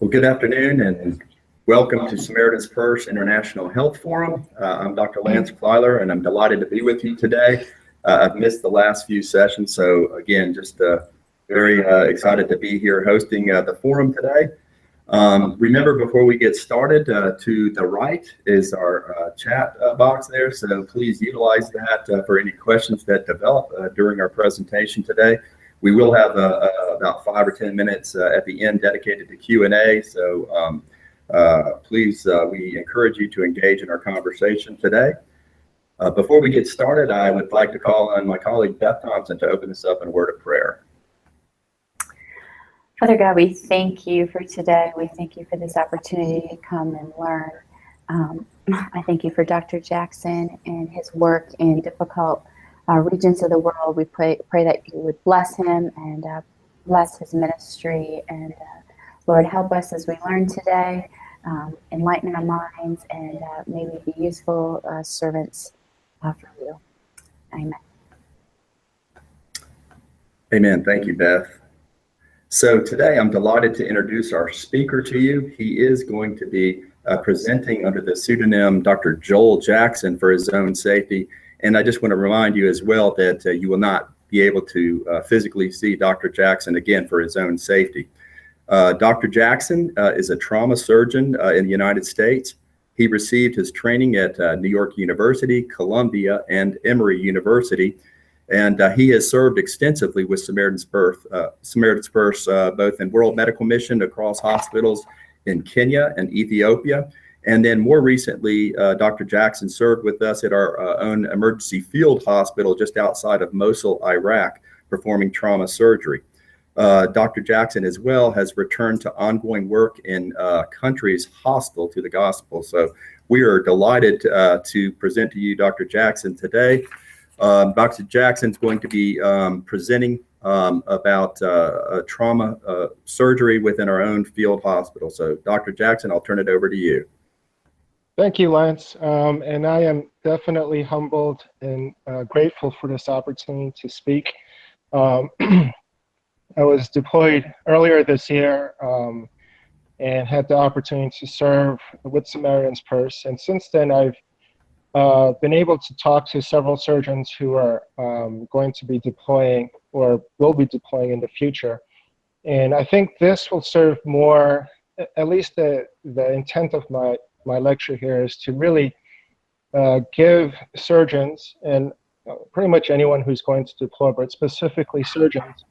Well, good afternoon and welcome to Samaritans First International Health Forum. I'm Dr. Lance Kleiler and I'm delighted to be with you today. I've missed the last few sessions, so again, just very excited to be here hosting the forum today. Remember, before we get started, to the right is our chat box there, so please utilize that for any questions that develop during our presentation today. We will have about 5 or 10 minutes at the end dedicated to Q&A, so please, we encourage you to engage in our conversation today. Before we get started, I would like to call on my colleague Beth Thompson to open this up in a word of prayer. Father God, we thank you for today. We thank you for this opportunity to come and learn. I thank you for Dr. Jackson and his work in difficult regions of the world. We pray that you would bless him and bless his ministry. And Lord, help us as we learn today, enlighten our minds, and may we be useful servants for you. Amen. Amen. Thank you, Beth. So today I'm delighted to introduce our speaker to you. He is going to be presenting under the pseudonym Dr. Joel Jackson for his own safety. And I just want to remind you as well that you will not be able to physically see Dr. Jackson again for his own safety. Dr. Jackson is a trauma surgeon in the United States. He received his training at New York University, Columbia, and Emory University. And he has served extensively with Samaritans First, both in World Medical Mission across hospitals in Kenya and Ethiopia. And then more recently, Dr. Jackson served with us at our own emergency field hospital just outside of Mosul, Iraq, performing trauma surgery. Dr. Jackson as well has returned to ongoing work in countries hostile to the gospel. So we are delighted to present to you Dr. Jackson today. Dr. Jackson is going to be presenting about trauma surgery within our own field hospital. So Dr. Jackson, I'll turn it over to you. Thank you, Lance. And I am definitely humbled and grateful for this opportunity to speak. I was deployed earlier this year and had the opportunity to serve with Samaritans First. And since then, I've been able to talk to several surgeons who are going to be deploying or will be deploying in the future. And I think this will serve more, at least the intent of my lecture here is to really give surgeons and pretty much anyone who's going to deploy, but specifically surgeons,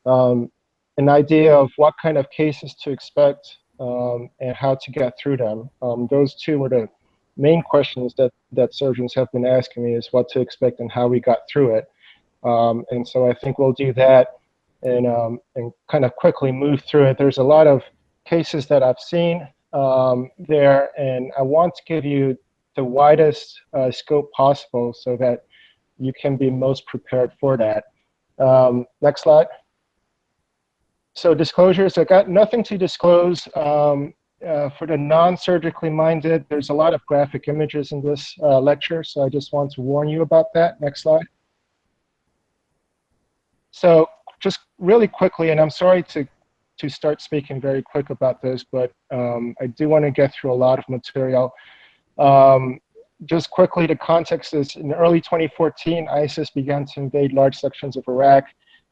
an idea of what kind of cases to expect and how to get through them. Those two were the main questions that surgeons have been asking me, is what to expect and how we got through it. And so I think we'll do that and kind of quickly move through it. There's a lot of cases that I've seen there, and I want to give you the widest scope possible so that you can be most prepared for that. Next slide. So disclosures, I got nothing to disclose. For the non-surgically minded, there's a lot of graphic images in this lecture, so I just want to warn you about that. Next slide. So just really quickly, and I'm sorry to start speaking very quick about this, but I do want to get through a lot of material. Just quickly, the context is in early 2014, ISIS began to invade large sections of Iraq.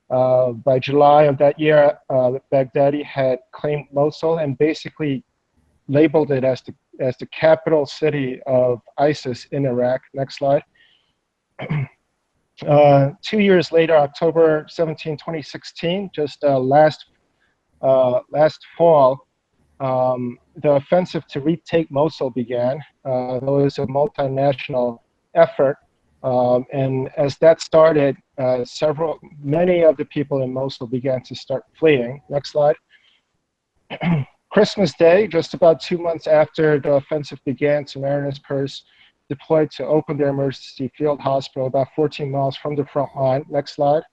By July of that year, Baghdadi had claimed Mosul and basically labeled it as the capital city of ISIS in Iraq. Next slide. 2 years later, October 17, 2016, just last fall, the offensive to retake Mosul began. It was a multinational effort, and as that started, many of the people in Mosul began to start fleeing. Next slide. Christmas Day, just about 2 months after the offensive began, Samaritans First deployed to open their emergency field hospital about 14 miles from the front line. Next slide.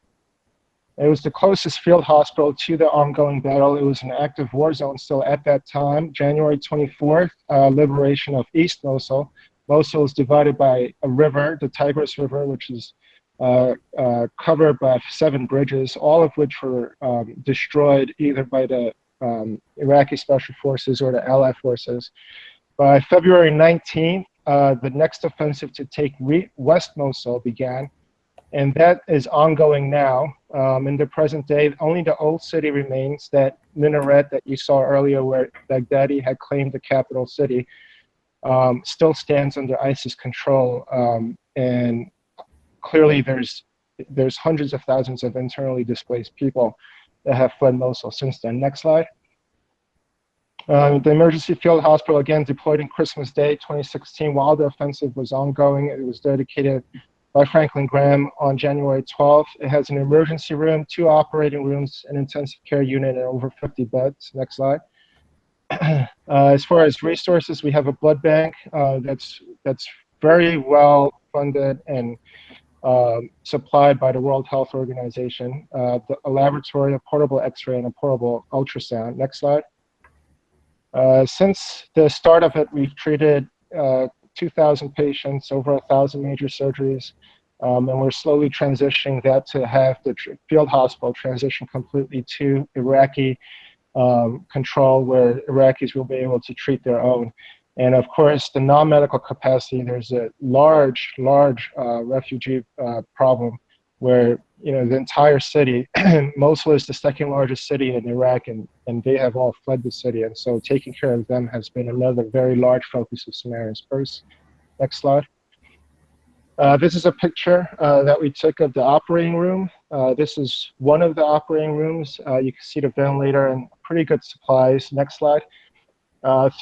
It was the closest field hospital to the ongoing battle. It was an active war zone still at that time. January 24th, liberation of East Mosul. Mosul is divided by a river, the Tigris River, which is covered by 7 bridges, all of which were destroyed either by the Iraqi Special Forces or the Allied forces. By February 19th, the next offensive to take West Mosul began, and that is ongoing now. In the present day, only the old city remains. That minaret that you saw earlier where Baghdadi had claimed the capital city still stands under ISIS control, and clearly there's hundreds of thousands of internally displaced people that have fled Mosul since then. Next slide. The emergency field hospital, again, deployed in Christmas Day 2016 while the offensive was ongoing. It was dedicated by Franklin Graham on January 12th. It has an emergency room, 2 operating rooms, an intensive care unit, and over 50 beds. Next slide. As far as resources, we have a blood bank that's very well funded and supplied by the World Health Organization, a laboratory, a portable X-ray, and a portable ultrasound. Next slide. Since the start of it, we've treated 2,000 patients, over 1,000 major surgeries, and we're slowly transitioning that to have the field hospital transition completely to Iraqi control, where Iraqis will be able to treat their own. And of course, the non-medical capacity, there's a large refugee problem where, you know, the entire city, Mosul is the second largest city in Iraq, and they have all fled the city. And so taking care of them has been another very large focus of Samaritans First. Next slide. This is a picture that we took of the operating room. This is one of the operating rooms. You can see the ventilator and pretty good supplies. Next slide.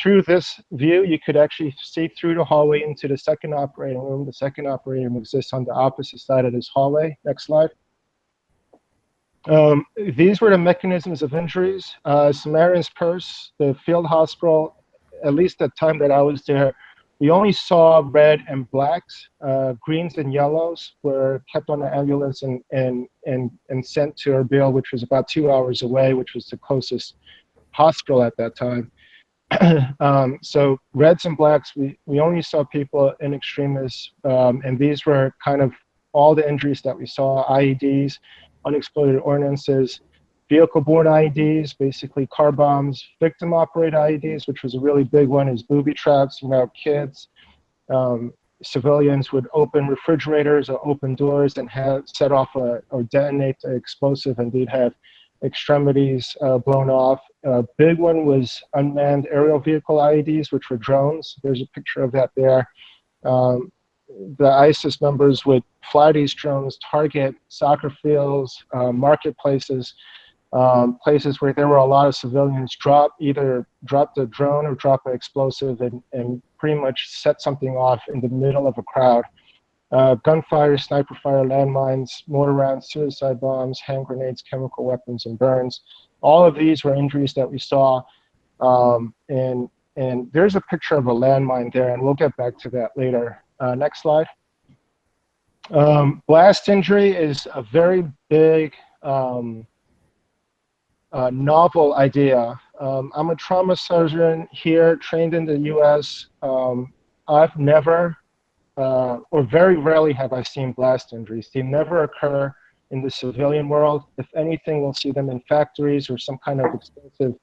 Through this view, you could actually see through the hallway into the second operating room. The second operating room exists on the opposite side of this hallway. Next slide. These were the mechanisms of injuries. Samaritans Purse, the field hospital, at least the time that I was there, we only saw red and blacks. Greens and yellows were kept on the ambulance and sent to Erbil, which was about 2 hours away, which was the closest hospital at that time. So reds and blacks, we only saw people in extremis, and these were kind of all the injuries that we saw: IEDs, unexploded ordnances, vehicle-borne IEDs, basically car bombs, victim-operated IEDs, which was a really big one, is booby traps. You know, kids, civilians would open refrigerators or open doors and set off or detonate the explosive, and they'd have extremities blown off. A big one was unmanned aerial vehicle IEDs, which were drones. There's a picture of that there. The ISIS members would fly these drones, target soccer fields, marketplaces, places where there were a lot of civilians, either drop the drone or drop an explosive and pretty much set something off in the middle of a crowd. Gunfire, sniper fire, landmines, mortar rounds, suicide bombs, hand grenades, chemical weapons, and burns. All of these were injuries that we saw, and there's a picture of a landmine there, and we'll get back to that later. Next slide. Blast injury is a very big, novel idea. I'm a trauma surgeon here, trained in the US. I've never, or very rarely have I seen blast injuries. They never occur in the civilian world. If anything, we'll see them in factories or some kind of expensive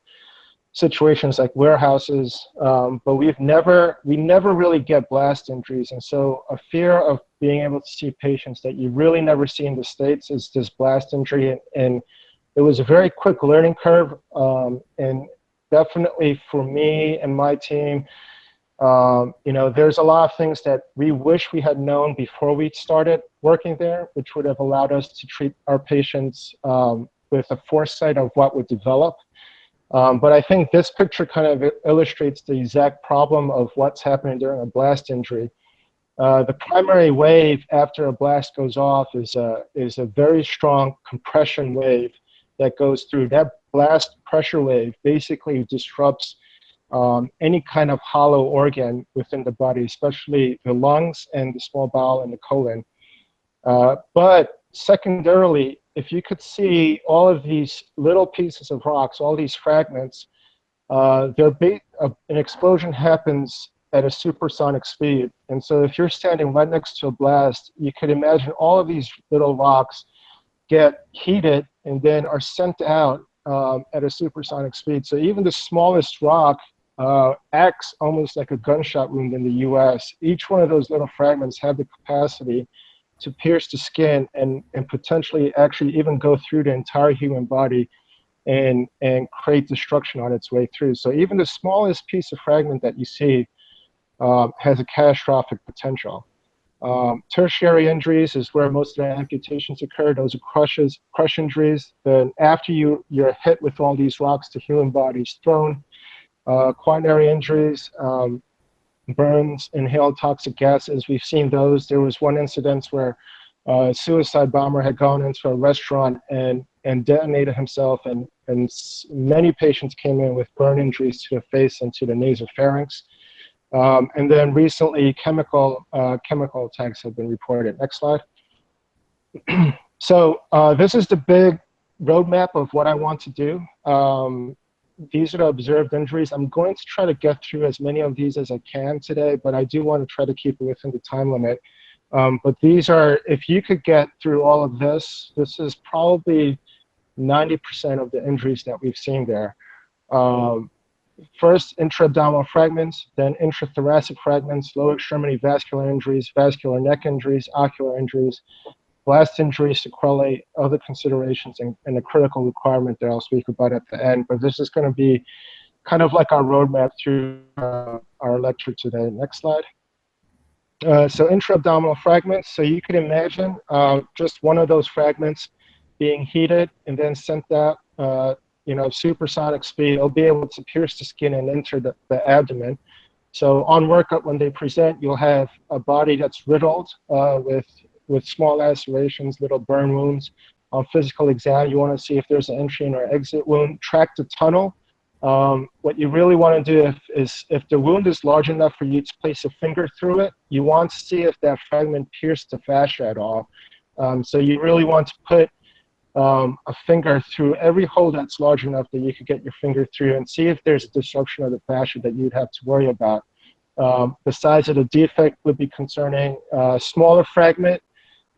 situations like warehouses, but we never really get blast injuries. And so a fear of being able to see patients that you really never see in the States is this blast injury. And it was a very quick learning curve, and definitely for me and my team, you know, there's a lot of things that we wish we had known before we started working there, which would have allowed us to treat our patients with a foresight of what would develop. But I think this picture kind of illustrates the exact problem of what's happening during a blast injury. The primary wave after a blast goes off is a very strong compression wave that goes through. That blast pressure wave basically disrupts any kind of hollow organ within the body, especially the lungs and the small bowel and the colon. But secondarily, if you could see all of these little pieces of rocks, all these fragments, an explosion happens at a supersonic speed. And so if you're standing right next to a blast, you could imagine all of these little rocks get heated and then are sent out at a supersonic speed. So even the smallest rock acts almost like a gunshot wound in the US. Each one of those little fragments have the capacity to pierce the skin and potentially actually even go through the entire human body and create destruction on its way through. So even the smallest piece of fragment that you see has a catastrophic potential. Tertiary injuries is where most of the amputations occur. Those are crush injuries. Then after you're hit with all these rocks, the human body's thrown. Quaternary injuries, burns, inhaled toxic gases. We've seen those. There was one incident where a suicide bomber had gone into a restaurant and detonated himself, and many patients came in with burn injuries to the face and to the nasopharynx. And then recently, chemical attacks have been reported. Next slide. So this is the big roadmap of what I want to do. These are the observed injuries. I'm going to try to get through as many of these as I can today, but I do want to try to keep it within the time limit. But these are, if you could get through all of this, this is probably 90% of the injuries that we've seen there. First, intra-abdominal fragments, then intrathoracic fragments, lower extremity vascular injuries, vascular neck injuries, ocular injuries, blast injuries, sequelae, other considerations, and a critical requirement that I'll speak about at the end. But this is going to be kind of like our roadmap through our lecture today. Next slide. So intra-abdominal fragments. So you could imagine just one of those fragments being heated and then sent out, supersonic speed. It'll be able to pierce the skin and enter the abdomen. So on workup, when they present, you'll have a body that's riddled with small lacerations, little burn wounds. On physical exam, you want to see if there's an entry or exit wound. Track the tunnel. What you really want to do is if the wound is large enough for you to place a finger through it, you want to see if that fragment pierced the fascia at all. So you really want to put a finger through every hole that's large enough that you could get your finger through and see if there's a disruption of the fascia that you'd have to worry about. The size of the defect would be concerning. Smaller fragment,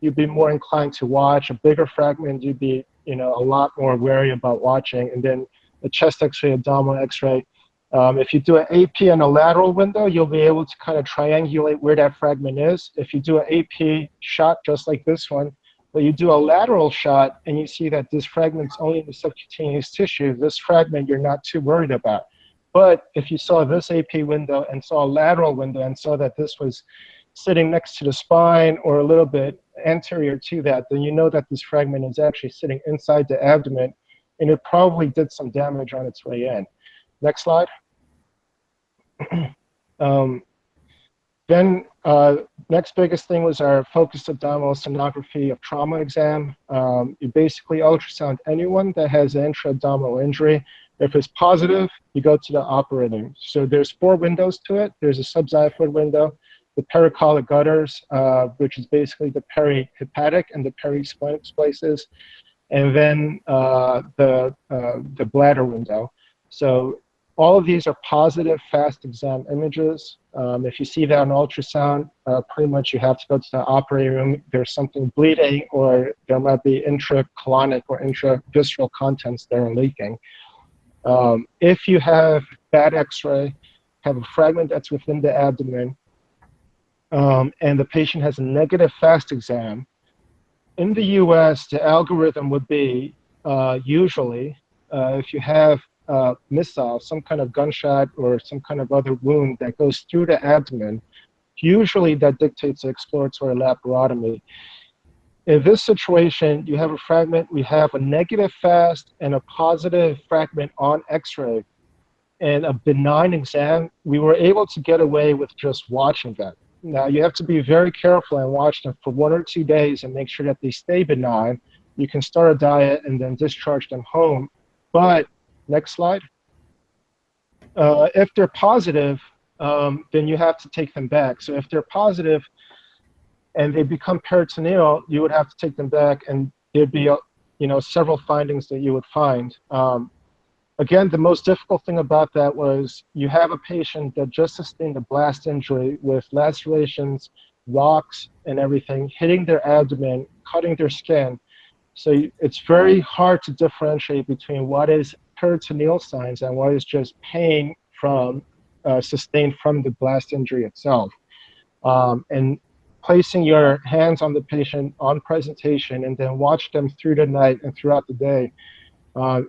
you'd be more inclined to watch. A bigger fragment, you'd be a lot more wary about watching. And then a chest x-ray, abdominal x-ray. If you do an AP in a lateral window, you'll be able to kind of triangulate where that fragment is. If you do an AP shot just like this one, but you do a lateral shot and you see that this fragment's only in the subcutaneous tissue, this fragment you're not too worried about. But if you saw this AP window and saw a lateral window and saw that this was sitting next to the spine or a little bit anterior to that, then you know that this fragment is actually sitting inside the abdomen and it probably did some damage on its way in. Next slide. Then next biggest thing was our focused abdominal sonography of trauma exam. You basically ultrasound anyone that has an intra-abdominal injury. If it's positive, you go to the operating. So there's 4 windows to it. There's a subxiphoid window, the pericolic gutters, which is basically the perihepatic and the perisplenic splices, and then the bladder window. So all of these are positive fast exam images. If you see that on ultrasound, pretty much you have to go to the operating room. There's something bleeding, or there might be intracolonic or intravisceral contents that are leaking. If you have bad x-ray, have a fragment that's within the abdomen, and the patient has a negative fast exam, in the US, the algorithm would be usually, if you have missile, some kind of gunshot or some kind of other wound that goes through the abdomen, usually that dictates exploratory laparotomy. In this situation, you have a fragment, we have a negative fast and a positive fragment on x-ray, and a benign exam. We were able to get away with just watching that. Now, you have to be very careful and watch them for 1 or 2 days and make sure that they stay benign. You can start a diet and then discharge them home. But next slide. If they're positive, then you have to take them back. So if they're positive and they become peritoneal, you would have to take them back, and there'd be several findings that you would find. Again, the most difficult thing about that was you have a patient that just sustained a blast injury with lacerations, rocks, and everything hitting their abdomen, cutting their skin. It's very hard to differentiate between what is peritoneal signs and what is just pain from sustained from the blast injury itself. And placing your hands on the patient on presentation and then watch them through the night and throughout the day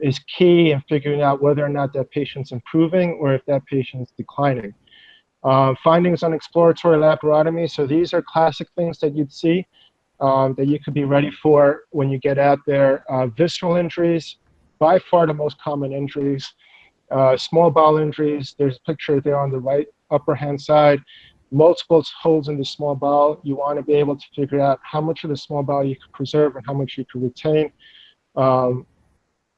is key in figuring out whether or not that patient's improving or if that patient's declining. Findings on exploratory laparotomy. So these are classic things that you'd see that you could be ready for when you get out there. Visceral injuries, by far the most common injuries. Small bowel injuries, there's a picture there on the right upper hand side. Multiple holes in the small bowel. You want to be able to figure out how much of the small bowel you can preserve and how much you can retain.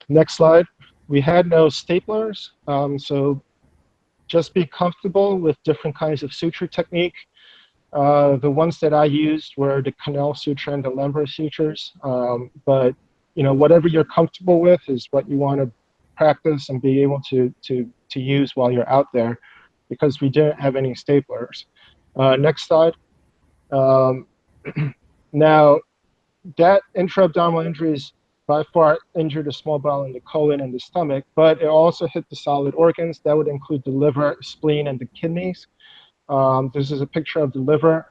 Next slide. We had no staplers, so just be comfortable with different kinds of suture technique. The ones that I used were the canal suture and the lumbar sutures, but whatever you're comfortable with is what you want to practice and be able to use while you're out there, because we didn't have any staplers. Next slide. Now, that intra-abdominal injuries by far injured the small bowel and the colon and the stomach, but it also hit the solid organs. That would include the liver, spleen, and the kidneys. This is a picture of the liver.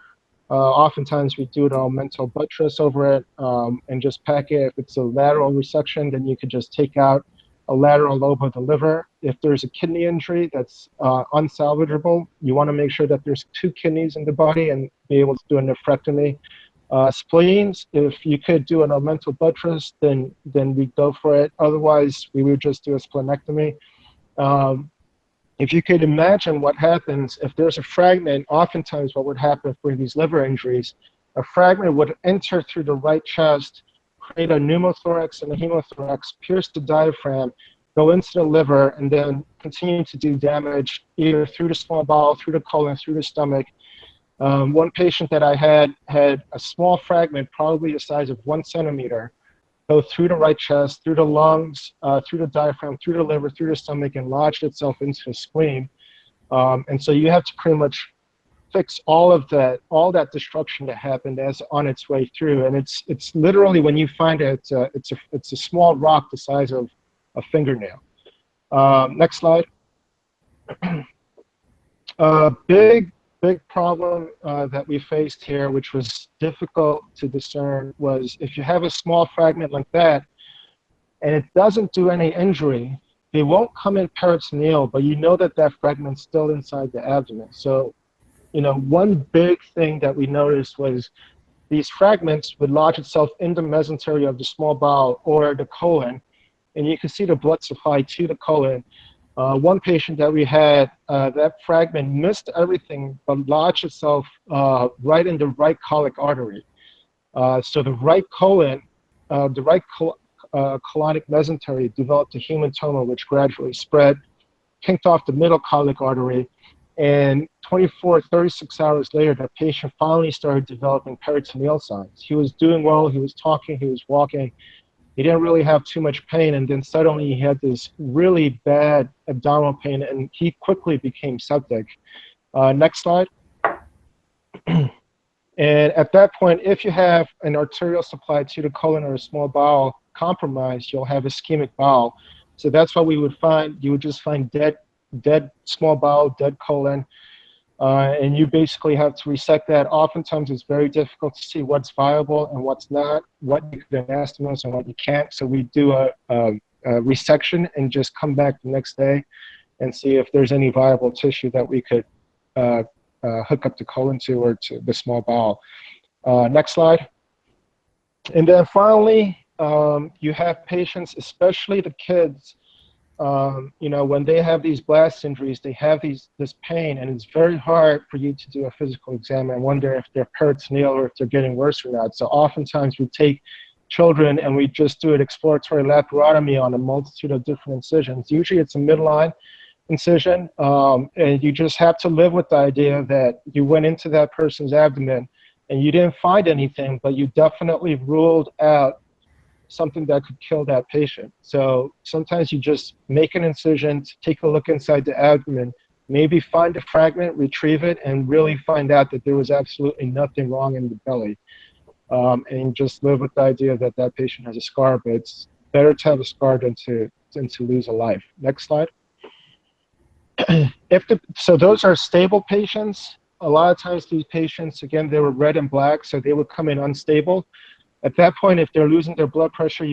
Oftentimes we do it on mental buttress over it and just pack it. If it's a lateral resection, then you could just take out a lateral lobe of the liver. If there's a kidney injury that's unsalvageable, you want to make sure that there's 2 kidneys in the body and be able to do a nephrectomy. Spleens, if you could do an mental buttress, then we go for it. Otherwise, we would just do a splenectomy. If you could imagine what happens if there's a fragment, oftentimes what would happen for these liver injuries, a fragment would enter through the right chest, create a pneumothorax and a hemothorax, pierce the diaphragm, go into the liver, and then continue to do damage either through the small bowel, through the colon, through the stomach. One patient that I had a small fragment, probably the size of 1 centimeter, go through the right chest, through the lungs, through the diaphragm, through the liver, through the stomach, and lodged itself into the spleen. And so you have to pretty much fix all that destruction that happened as on its way through. And it's literally, when you find it, it's a small rock the size of a fingernail. Next slide. Big problem that we faced here, which was difficult to discern, was if you have a small fragment like that and it doesn't do any injury, they won't come in peritoneal, but you know that that fragment's still inside the abdomen. So, one big thing that we noticed was these fragments would lodge itself in the mesentery of the small bowel or the colon, and you can see the blood supply to the colon. One patient that we had, that fragment missed everything but lodged itself right in the right colic artery. So the right colon, colonic mesentery developed a hematoma which gradually spread, kinked off the middle colic artery, and 36 hours later, the patient finally started developing peritoneal signs. He was doing well, he was talking, he was walking. He didn't really have too much pain, and then suddenly he had this really bad abdominal pain, and he quickly became septic. Next slide. And at that point, if you have an arterial supply to the colon or a small bowel compromised, you'll have ischemic bowel. So that's what we would find. You would just find dead small bowel, dead colon, and you basically have to resect that. Oftentimes it's very difficult to see what's viable and what's not, what you can anastomose and what you can't. So we do a resection and just come back the next day and see if there's any viable tissue that we could hook up the colon to or to the small bowel. Next slide. And then finally, you have patients, especially the kids, when they have these blast injuries, they have this pain, and it's very hard for you to do a physical exam and wonder if they're peritoneal or if they're getting worse or not. So oftentimes we take children and we just do an exploratory laparotomy on a multitude of different incisions. Usually it's a midline incision, and you just have to live with the idea that you went into that person's abdomen and you didn't find anything, but you definitely ruled out something that could kill that patient. So sometimes you just make an incision to take a look inside the abdomen, maybe find a fragment, retrieve it, and really find out that there was absolutely nothing wrong in the belly. and just live with the idea that that patient has a scar, but it's better to have a scar than to lose a life. Next slide. So those are stable patients. A lot of times these patients, again, they were red and black, so they would come in unstable. At that point, if they're losing their blood pressure,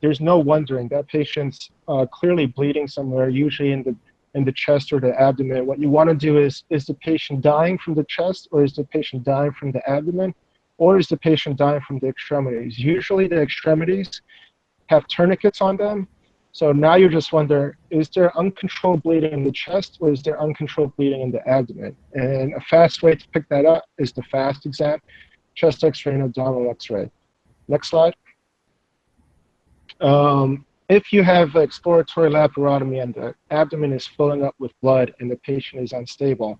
there's no wondering. That patient's clearly bleeding somewhere, usually in the chest or the abdomen. What you want to do is the patient dying from the chest, or is the patient dying from the abdomen, or is the patient dying from the extremities? Usually the extremities have tourniquets on them. So now you just wonder, is there uncontrolled bleeding in the chest, or is there uncontrolled bleeding in the abdomen? And a fast way to pick that up is the FAST exam, chest x-ray and abdominal x-ray. Next slide. If you have exploratory laparotomy and the abdomen is filling up with blood and the patient is unstable,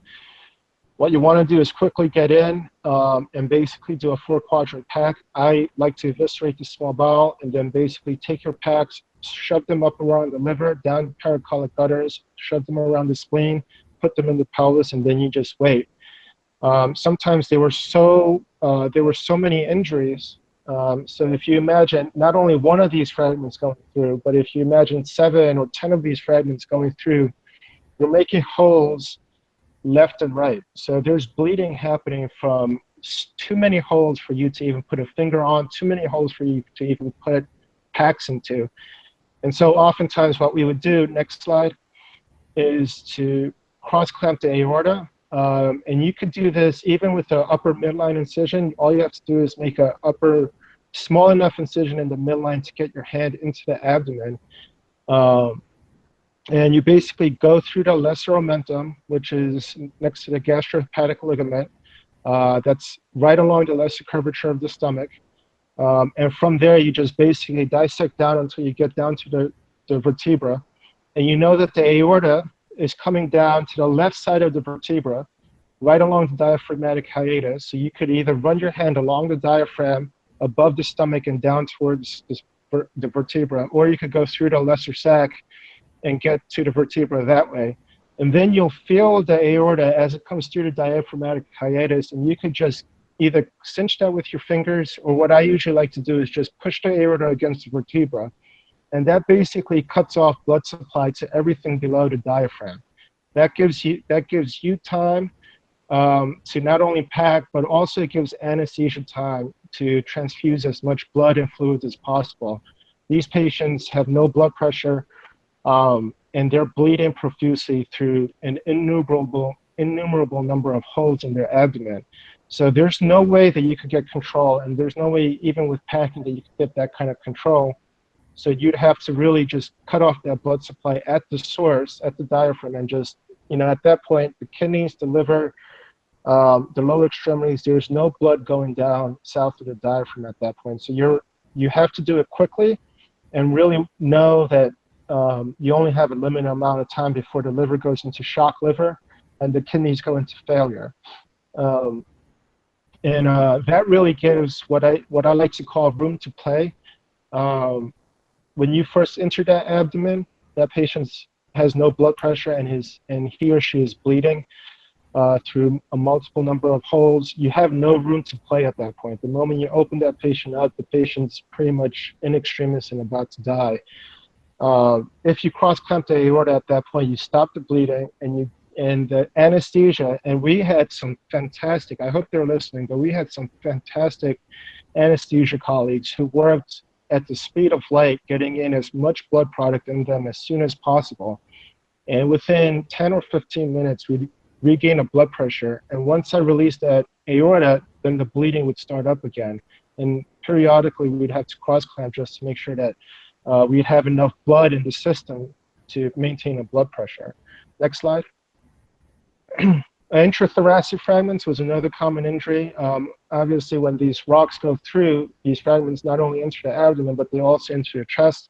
what you want to do is quickly get in and basically do a 4-quadrant pack. I like to eviscerate the small bowel and then basically take your packs, shove them up around the liver, down the paracolic gutters, shove them around the spleen, put them in the pelvis, and then you just wait. Sometimes there were so many injuries. So if you imagine not only one of these fragments going through, but if you imagine 7 or 10 of these fragments going through, you're making holes left and right. So there's bleeding happening from too many holes for you to even put a finger on, too many holes for you to even put packs into. And so oftentimes what we would do, next slide, is to cross-clamp the aorta. And you could do this even with the upper midline incision. All you have to do is make a upper small enough incision in the midline to get your hand into the abdomen. And you basically go through the lesser omentum, which is next to the gastrohepatic ligament. That's right along the lesser curvature of the stomach. And from there, you just basically dissect down until you get down to the vertebra. And you know that the aorta is coming down to the left side of the vertebra, right along the diaphragmatic hiatus. So you could either run your hand along the diaphragm, above the stomach and down towards the vertebra, or you could go through the lesser sac and get to the vertebra that way. And then you'll feel the aorta as it comes through the diaphragmatic hiatus, and you can just either cinch that with your fingers, or what I usually like to do is just push the aorta against the vertebra. And that basically cuts off blood supply to everything below the diaphragm. That gives you time to not only pack, but also it gives anesthesia time to transfuse as much blood and fluids as possible. These patients have no blood pressure, and they're bleeding profusely through an innumerable number of holes in their abdomen. So there's no way that you could get control, and there's no way even with packing that you could get that kind of control. So you'd have to really just cut off that blood supply at the source, at the diaphragm, and just, at that point, the kidneys, the liver, the lower extremities, there's no blood going down south of the diaphragm at that point. So you have to do it quickly and really know that you only have a limited amount of time before the liver goes into shock liver and the kidneys go into failure. That really gives what I like to call room to play. When you first enter that abdomen, that patient has no blood pressure and he or she is bleeding through a multiple number of holes. You have no room to play at that point. The moment you open that patient up, the patient's pretty much in extremis and about to die. If you cross-clamp the aorta at that point, you stop the bleeding and the anesthesia, and we had some fantastic, I hope they're listening, but we had some fantastic anesthesia colleagues who worked at the speed of light, getting in as much blood product in them as soon as possible. And within 10 or 15 minutes, we'd regain a blood pressure. And once I released that aorta, then the bleeding would start up again. And periodically, we'd have to cross-clamp just to make sure that we'd have enough blood in the system to maintain a blood pressure. Next slide. Intrathoracic fragments was another common injury. Obviously, when these rocks go through, these fragments not only enter the abdomen, but they also enter the chest.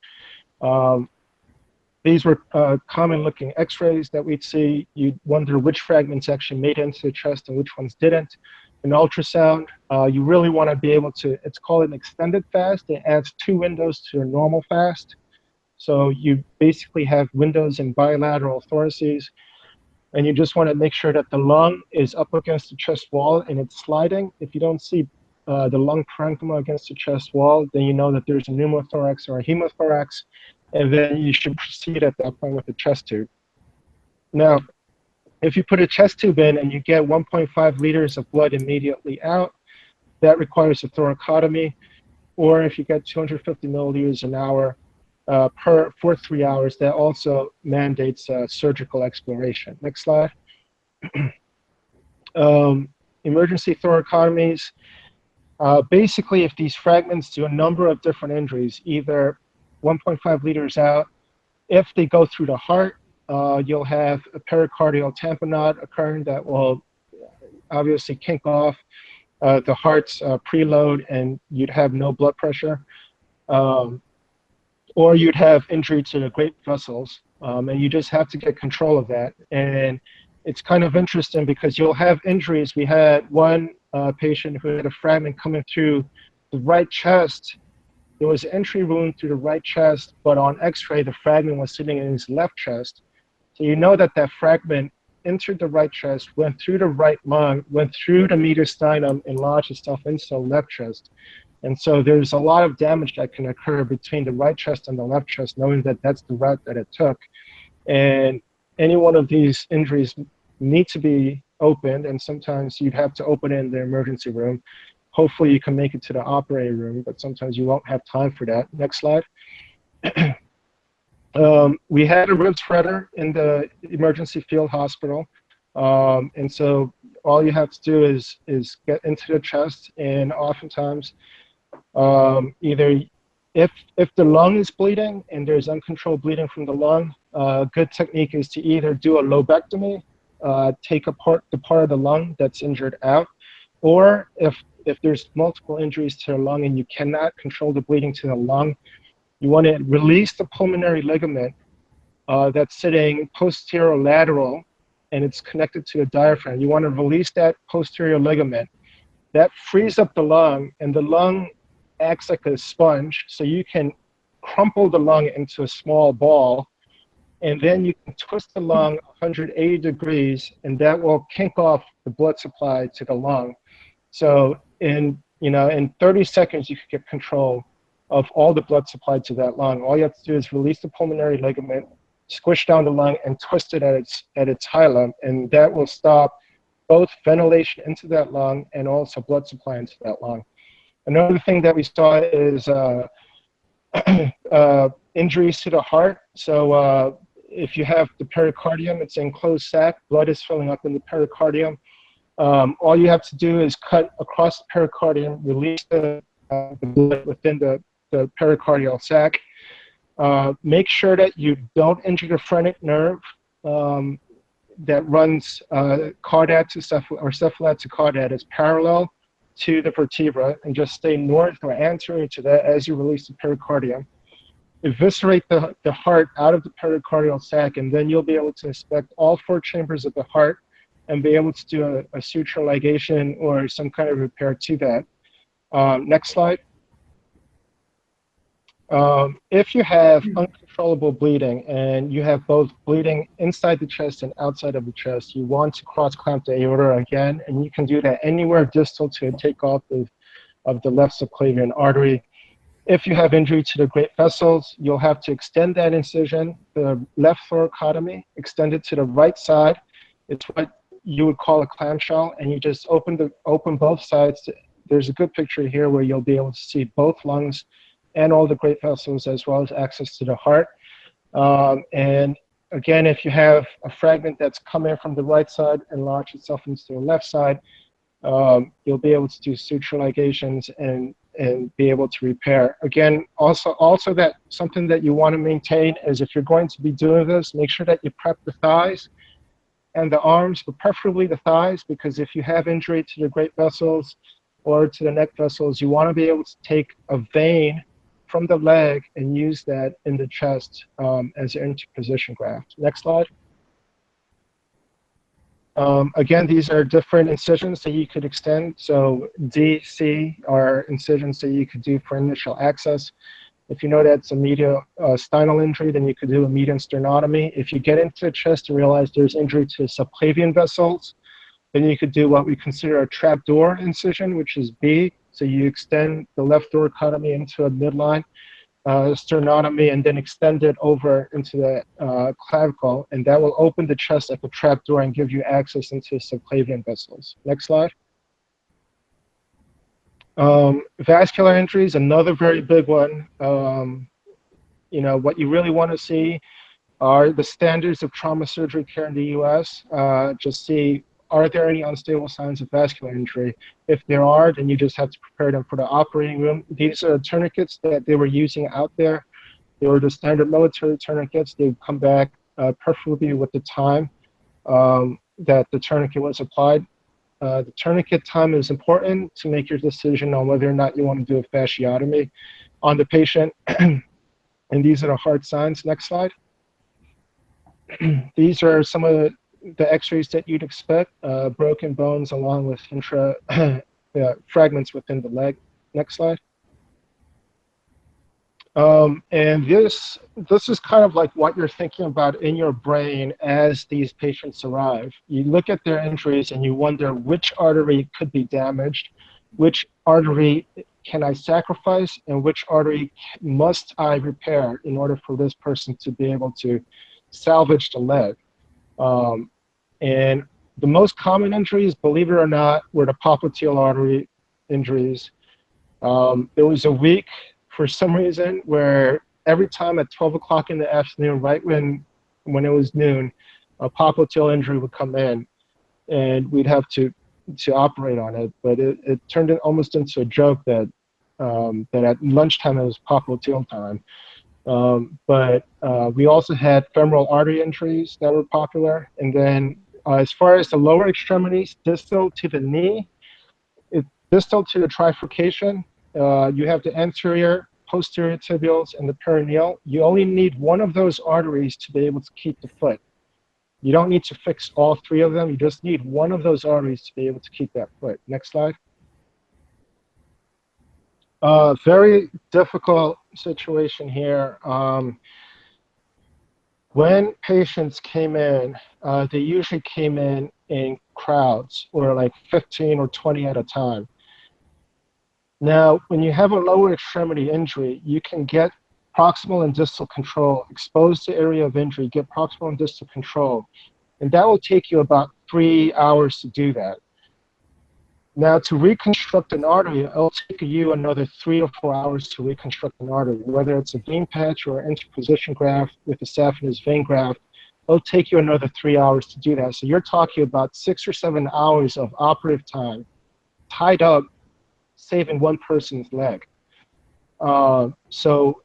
These were common-looking X-rays that we'd see. You'd wonder which fragments actually made it into the chest and which ones didn't. In ultrasound, you really want to be able to, it's called an extended fast. It adds 2 windows to a normal fast. So you basically have windows in bilateral thoraces, and you just want to make sure that the lung is up against the chest wall and it's sliding. If you don't see the lung parenchyma against the chest wall, then you know that there's a pneumothorax or a hemothorax, and then you should proceed at that point with the chest tube. Now, if you put a chest tube in and you get 1.5 liters of blood immediately out, that requires a thoracotomy. Or if you get 250 milliliters an hour for 3 hours, that also mandates surgical exploration. Next slide. Emergency thoracotomies. Basically, if these fragments do a number of different injuries, either 1.5 liters out, if they go through the heart, you'll have a pericardial tamponade occurring that will obviously kink off the heart's preload, and you'd have no blood pressure. Or you'd have injury to the great vessels, and you just have to get control of that. And it's kind of interesting because you'll have injuries. We had one patient who had a fragment coming through the right chest. There was an entry wound through the right chest, but on x-ray, the fragment was sitting in his left chest. So you know that that fragment entered the right chest, went through the right lung, went through the mediastinum, and lodged itself into the left chest. And so there's a lot of damage that can occur between the right chest and the left chest, knowing that that's the route that it took. And any one of these injuries need to be opened, and sometimes you'd have to open it in the emergency room. Hopefully you can make it to the operating room, but sometimes you won't have time for that. Next slide. We had a rib spreader in the emergency field hospital. And so all you have to do is get into the chest, and oftentimes either if the lung is bleeding and there's uncontrolled bleeding from the lung, a good technique is to either do a lobectomy, take apart the part of the lung that's injured out, or if there's multiple injuries to the lung and you cannot control the bleeding to the lung, you want to release the pulmonary ligament that's sitting posterolateral, and it's connected to a diaphragm. You want to release that posterior ligament. That frees up the lung, and the lung acts like a sponge, so you can crumple the lung into a small ball, and then you can twist the lung 180 degrees, and that will kink off the blood supply to the lung. So in 30 seconds, you can get control of all the blood supply to that lung. All you have to do is release the pulmonary ligament, squish down the lung, and twist it at its hilum, and that will stop both ventilation into that lung and also blood supply into that lung. Another thing that we saw is injuries to the heart. So if you have the pericardium, it's an enclosed sac, blood is filling up in the pericardium. All you have to do is cut across the pericardium, release the blood within the pericardial sac. Make sure that you don't injure the phrenic nerve that runs caudate to or cephalad to caudate. Is parallel to the vertebra, and just stay north or anterior to that as you release the pericardium. Eviscerate the heart out of the pericardial sac, and then you'll be able to inspect all 4 chambers of the heart and be able to do a suture ligation or some kind of repair to that. Next slide. If you have uncontrollable bleeding and you have both bleeding inside the chest and outside of the chest, you want to cross-clamp the aorta again, and you can do that anywhere distal to a takeoff of the left subclavian artery. If you have injury to the great vessels, you'll have to extend that incision, the left thoracotomy, extend it to the right side. It's what you would call a clamshell, and you just open both sides. There's a good picture here where you'll be able to see both lungs and all the great vessels, as well as access to the heart. And again, if you have a fragment that's coming from the right side and lodged itself into the left side, you'll be able to do suture ligations and be able to repair. Again, also that something that you want to maintain is, if you're going to be doing this, make sure that you prep the thighs and the arms, but preferably the thighs, because if you have injury to the great vessels or to the neck vessels, you want to be able to take a vein from the leg and use that in the chest as an interposition graft. Next slide. Again, these are different incisions that you could extend. So D, C are incisions that you could do for initial access. If you know that's a medial spinal injury, then you could do a median sternotomy. If you get into the chest and realize there's injury to subclavian vessels, then you could do what we consider a trapdoor incision, which is B. So you extend the left thoracotomy into a midline sternotomy and then extend it over into the clavicle, and that will open the chest like a trap door and give you access into subclavian vessels. Next slide. Vascular injuries, another very big one. What you really want to see are the standards of trauma surgery care in the US. Just see, are there any unstable signs of vascular injury? If there are, then you just have to prepare them for the operating room. These are tourniquets that they were using out there. They were the standard military tourniquets. They would come back preferably with the time that the tourniquet was applied. The tourniquet time is important to make your decision on whether or not you want to do a fasciotomy on the patient. And these are the hard signs. Next slide. These are some of the x-rays that you'd expect, broken bones along with fragments within the leg. Next slide. And this is kind of like what you're thinking about in your brain as these patients arrive. You look at their injuries and you wonder which artery could be damaged, which artery can I sacrifice, and which artery must I repair in order for this person to be able to salvage the leg. And the most common injuries, believe it or not, were the popliteal artery injuries. There was a week, for some reason, where every time at 12 o'clock in the afternoon, right when it was noon, a popliteal injury would come in, and we'd have to operate on it. But it turned it almost into a joke that at lunchtime it was popliteal time. But we also had femoral artery injuries that were popular. And then as far as the lower extremities, distal to the knee, distal to the trifurcation, you have the anterior, posterior tibials, and the perineal. You only need one of those arteries to be able to keep the foot. You don't need to fix all three of them. You just need one of those arteries to be able to keep that foot. Next slide. Very difficult situation here. When patients came in, they usually came in crowds, or like 15 or 20 at a time. Now, when you have a lower extremity injury, you can get proximal and distal control, expose the area of injury, get proximal and distal control, and that will take you about 3 hours to do that. Now, to reconstruct an artery, it'll take you another 3 or 4 hours to reconstruct an artery, whether it's a vein patch or an interposition graft with a saphenous vein graft. It'll take you another 3 hours to do that. So you're talking about 6 or 7 hours of operative time tied up saving one person's leg. So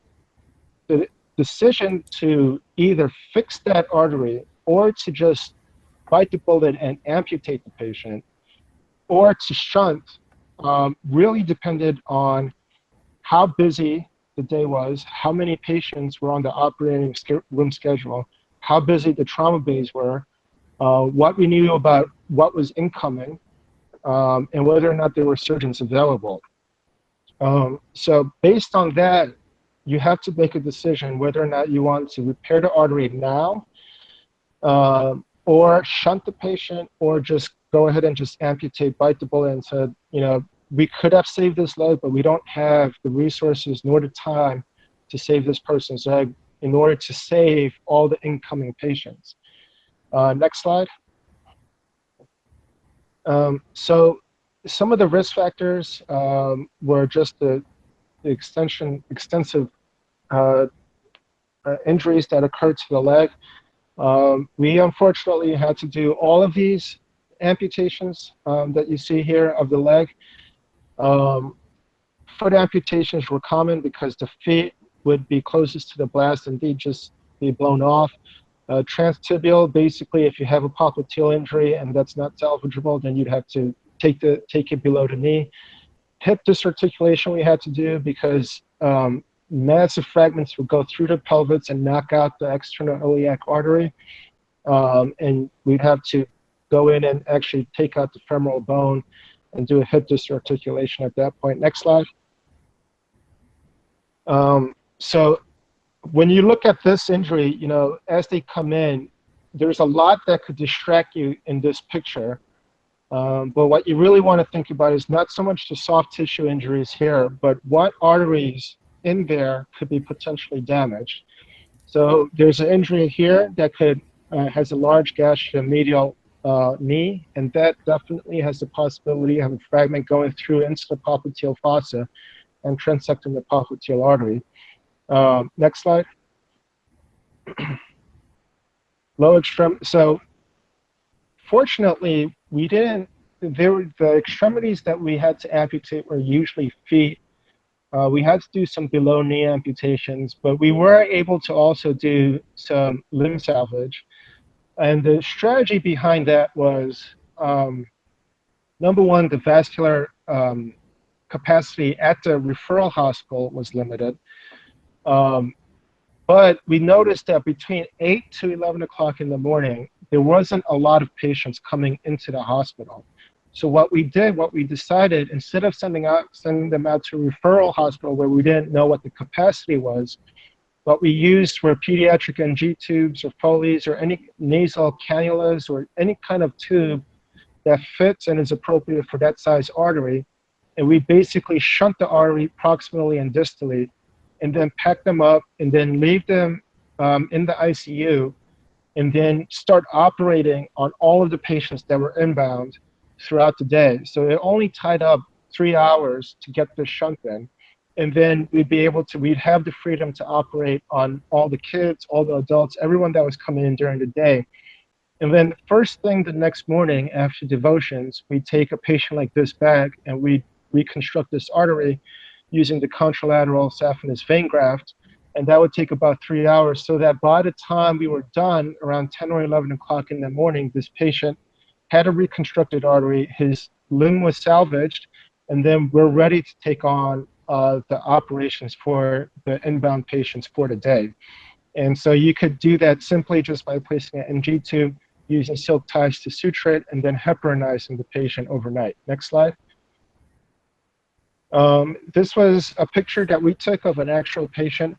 the decision to either fix that artery or to just bite the bullet and amputate the patient, or to shunt, really depended on how busy the day was, how many patients were on the operating room schedule, how busy the trauma bays were, what we knew about what was incoming, and whether or not there were surgeons available. So based on that, you have to make a decision whether or not you want to repair the artery now, or shunt the patient, or just go ahead and just amputate, bite the bullet, and said, we could have saved this leg, but we don't have the resources nor the time to save this person's leg in order to save all the incoming patients. Next slide. So some of the risk factors were just the extensive injuries that occurred to the leg. We unfortunately had to do all of these amputations that you see here of the leg. Foot amputations were common because the feet would be closest to the blast and they'd just be blown off. Transtibial, basically, if you have a popliteal injury and that's not salvageable, then you'd have to take it below the knee. Hip disarticulation we had to do because massive fragments would go through the pelvis and knock out the external iliac artery, and we'd have to go in and actually take out the femoral bone and do a hip disarticulation at that point. Next slide. So when you look at this injury, as they come in, there's a lot that could distract you in this picture. But what you really want to think about is not so much the soft tissue injuries here, but what arteries in there could be potentially damaged. So there's an injury here that could has a large gash to the medial knee, and that definitely has the possibility of a fragment going through into the popliteal fossa and transecting the popliteal artery. Next slide. Low extremity. So fortunately, we didn't. The extremities that we had to amputate were usually feet. We had to do some below knee amputations, but we were able to also do some limb salvage. And the strategy behind that was, number one, the vascular capacity at the referral hospital was limited. But we noticed that between 8 to 11 o'clock in the morning, there wasn't a lot of patients coming into the hospital. So what we decided, instead of sending them out to a referral hospital where we didn't know what the capacity was, what we used were pediatric NG tubes or Foleys or any nasal cannulas or any kind of tube that fits and is appropriate for that size artery. And we basically shunt the artery proximally and distally, and then pack them up and then leave them in the ICU, and then start operating on all of the patients that were inbound throughout the day. So it only tied up 3 hours to get the shunt in. And then we'd have the freedom to operate on all the kids, all the adults, everyone that was coming in during the day. And then first thing the next morning after devotions, we'd take a patient like this back and we'd reconstruct this artery using the contralateral saphenous vein graft. And that would take about 3 hours, so that by the time we were done around 10 or 11 o'clock in the morning, this patient had a reconstructed artery, his limb was salvaged, and then we're ready to take on the operations for the inbound patients for the day. And so you could do that simply just by placing an NG tube, using silk ties to suture it, and then heparinizing the patient overnight. Next slide. This was a picture that we took of an actual patient.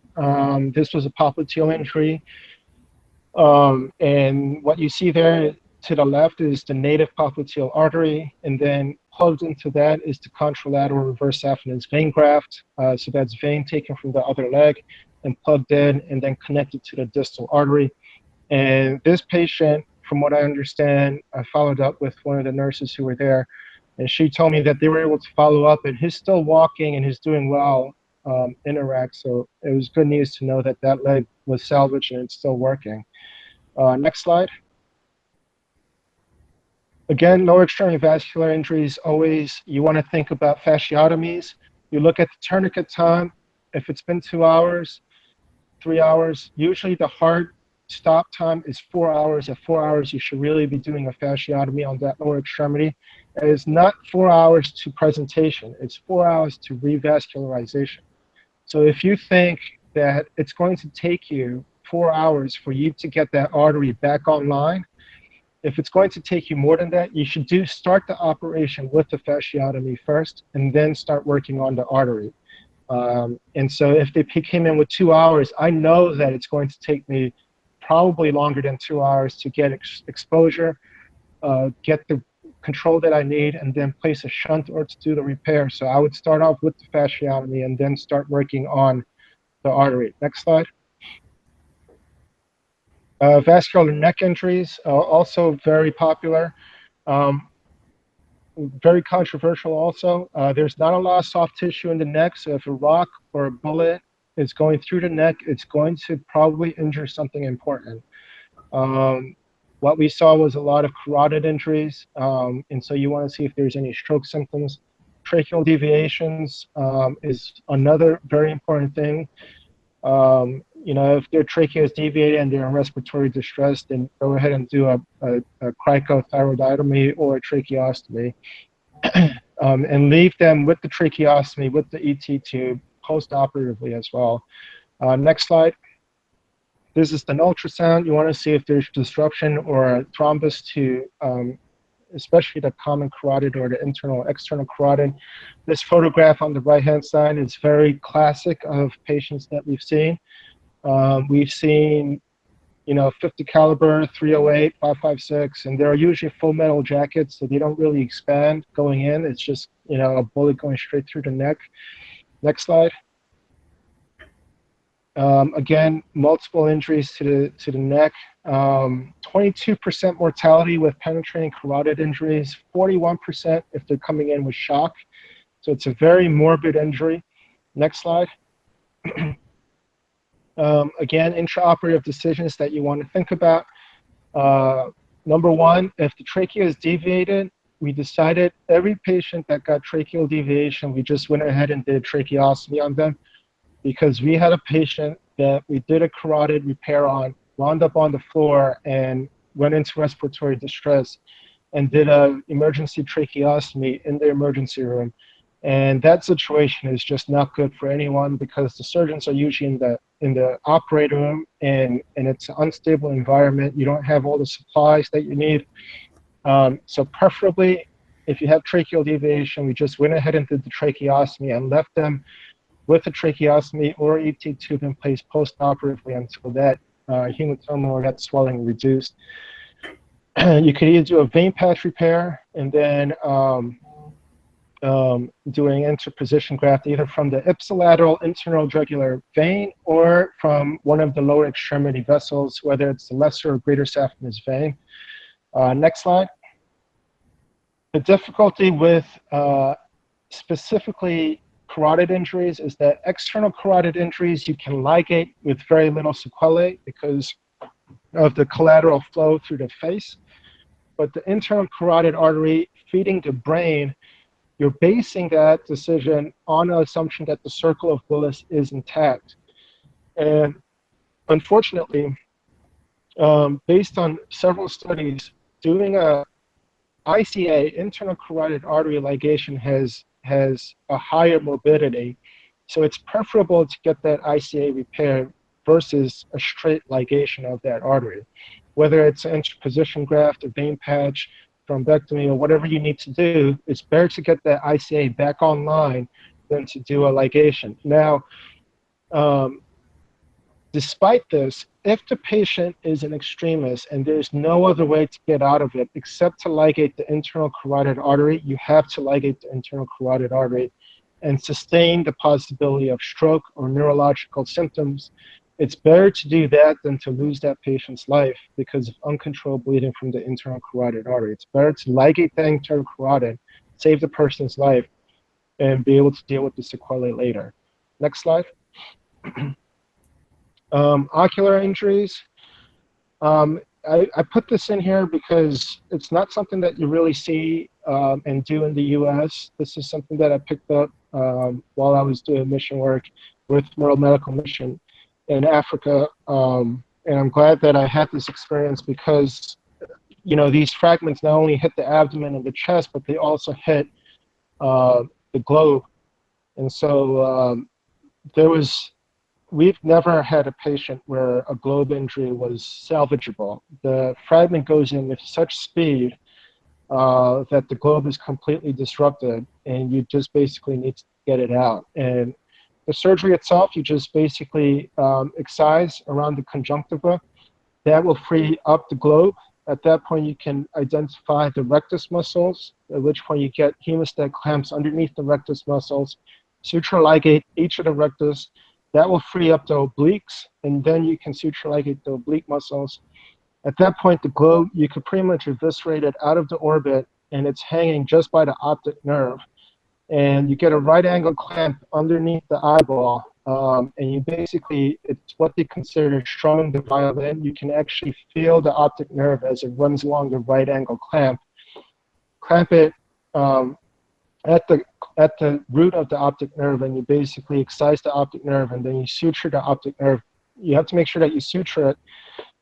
This was a popliteal injury. And what you see there to the left is the native popliteal artery, and then plugged into that is the contralateral reverse saphenous vein graft. So that's vein taken from the other leg and plugged in and then connected to the distal artery. And this patient, from what I understand, I followed up with one of the nurses who were there, and she told me that they were able to follow up, and he's still walking and he's doing well in Iraq. So it was good news to know that that leg was salvaged and it's still working. Next slide. Again, lower extremity vascular injuries, always you want to think about fasciotomies. You look at the tourniquet time. If it's been 2 hours, 3 hours, usually the hard stop time is 4 hours. At 4 hours, you should really be doing a fasciotomy on that lower extremity. It is not 4 hours to presentation. It's 4 hours to revascularization. So if you think that it's going to take you 4 hours for you to get that artery back online, if it's going to take you more than that, you should start the operation with the fasciotomy first and then start working on the artery. And so if they came in with 2 hours, I know that it's going to take me probably longer than 2 hours to get exposure, get the control that I need, and then place a shunt or to do the repair. So I would start off with the fasciotomy and then start working on the artery. Next slide. Vascular neck injuries, also very popular. Very controversial also. There's not a lot of soft tissue in the neck, so if a rock or a bullet is going through the neck, it's going to probably injure something important. What we saw was a lot of carotid injuries, and so you want to see if there's any stroke symptoms. Tracheal deviations is another very important thing. You know, if their trachea is deviated and they're in respiratory distress, then go ahead and do a cricothyroidotomy or a tracheostomy, and leave them with the tracheostomy, with the ET tube, post-operatively as well. Next slide. This is an ultrasound. You want to see if there's disruption or a thrombus to especially the common carotid or the internal external carotid. This photograph on the right-hand side is very classic of patients that we've seen. We've seen .50 caliber, 308, 5.56, and they're usually full metal jackets, so they don't really expand going in. It's just, a bullet going straight through the neck. Next slide. Again, multiple injuries to the neck. 22% mortality with penetrating carotid injuries, 41% if they're coming in with shock. So it's a very morbid injury. Next slide. Again, intraoperative decisions that you want to think about. Number one, if the trachea is deviated, we decided every patient that got tracheal deviation, we just went ahead and did tracheostomy on them, because we had a patient that we did a carotid repair on, wound up on the floor and went into respiratory distress and did an emergency tracheostomy in the emergency room. And that situation is just not good for anyone, because the surgeons are usually in the operating room, and it's an unstable environment. You don't have all the supplies that you need. So preferably, if you have tracheal deviation, we just went ahead and did the tracheostomy and left them with a tracheostomy or ET tube in place post-operatively until that hematoma or that swelling reduced. You could either do a vein patch repair and then doing interposition graft either from the ipsilateral internal jugular vein or from one of the lower extremity vessels, whether it's the lesser or greater saphenous vein. Next slide. The difficulty with specifically carotid injuries is that external carotid injuries you can ligate with very little sequelae because of the collateral flow through the face. But the internal carotid artery feeding the brain, you're basing that decision on an assumption that the circle of Willis is intact. And unfortunately, based on several studies, doing a ICA, internal carotid artery ligation, has a higher morbidity. So it's preferable to get that ICA repaired versus a straight ligation of that artery. Whether it's an interposition graft, a vein patch, thrombectomy, or whatever you need to do, it's better to get that ICA back online than to do a ligation. Now, despite this, if the patient is an extremist and there's no other way to get out of it except to ligate the internal carotid artery, you have to ligate the internal carotid artery and sustain the possibility of stroke or neurological symptoms. It's better to do that than to lose that patient's life because of uncontrolled bleeding from the internal carotid artery. It's better to ligate the internal carotid, save the person's life, and be able to deal with the sequelae later. Next slide. Ocular injuries. I put this in here because it's not something that you really see and do in the US. This is something that I picked up while I was doing mission work with World Medical Mission in Africa. And I'm glad that I had this experience because, these fragments not only hit the abdomen and the chest, but they also hit the globe. And so we've never had a patient where a globe injury was salvageable. The fragment goes in with such speed that the globe is completely disrupted, and you just basically need to get it out. And the surgery itself, you just basically excise around the conjunctiva. That will free up the globe. At that point, you can identify the rectus muscles, at which point you get hemostat clamps underneath the rectus muscles, suture ligate each of the rectus. That will free up the obliques, and then you can suture ligate the oblique muscles. At that point, the globe, you could pretty much eviscerate it out of the orbit, and it's hanging just by the optic nerve. And you get a right angle clamp underneath the eyeball, and you basically, it's what they consider strumming the violin. You can actually feel the optic nerve as it runs along the right angle clamp. Clamp it at the root of the optic nerve, and you basically excise the optic nerve, and then you suture the optic nerve. You have to make sure that you suture it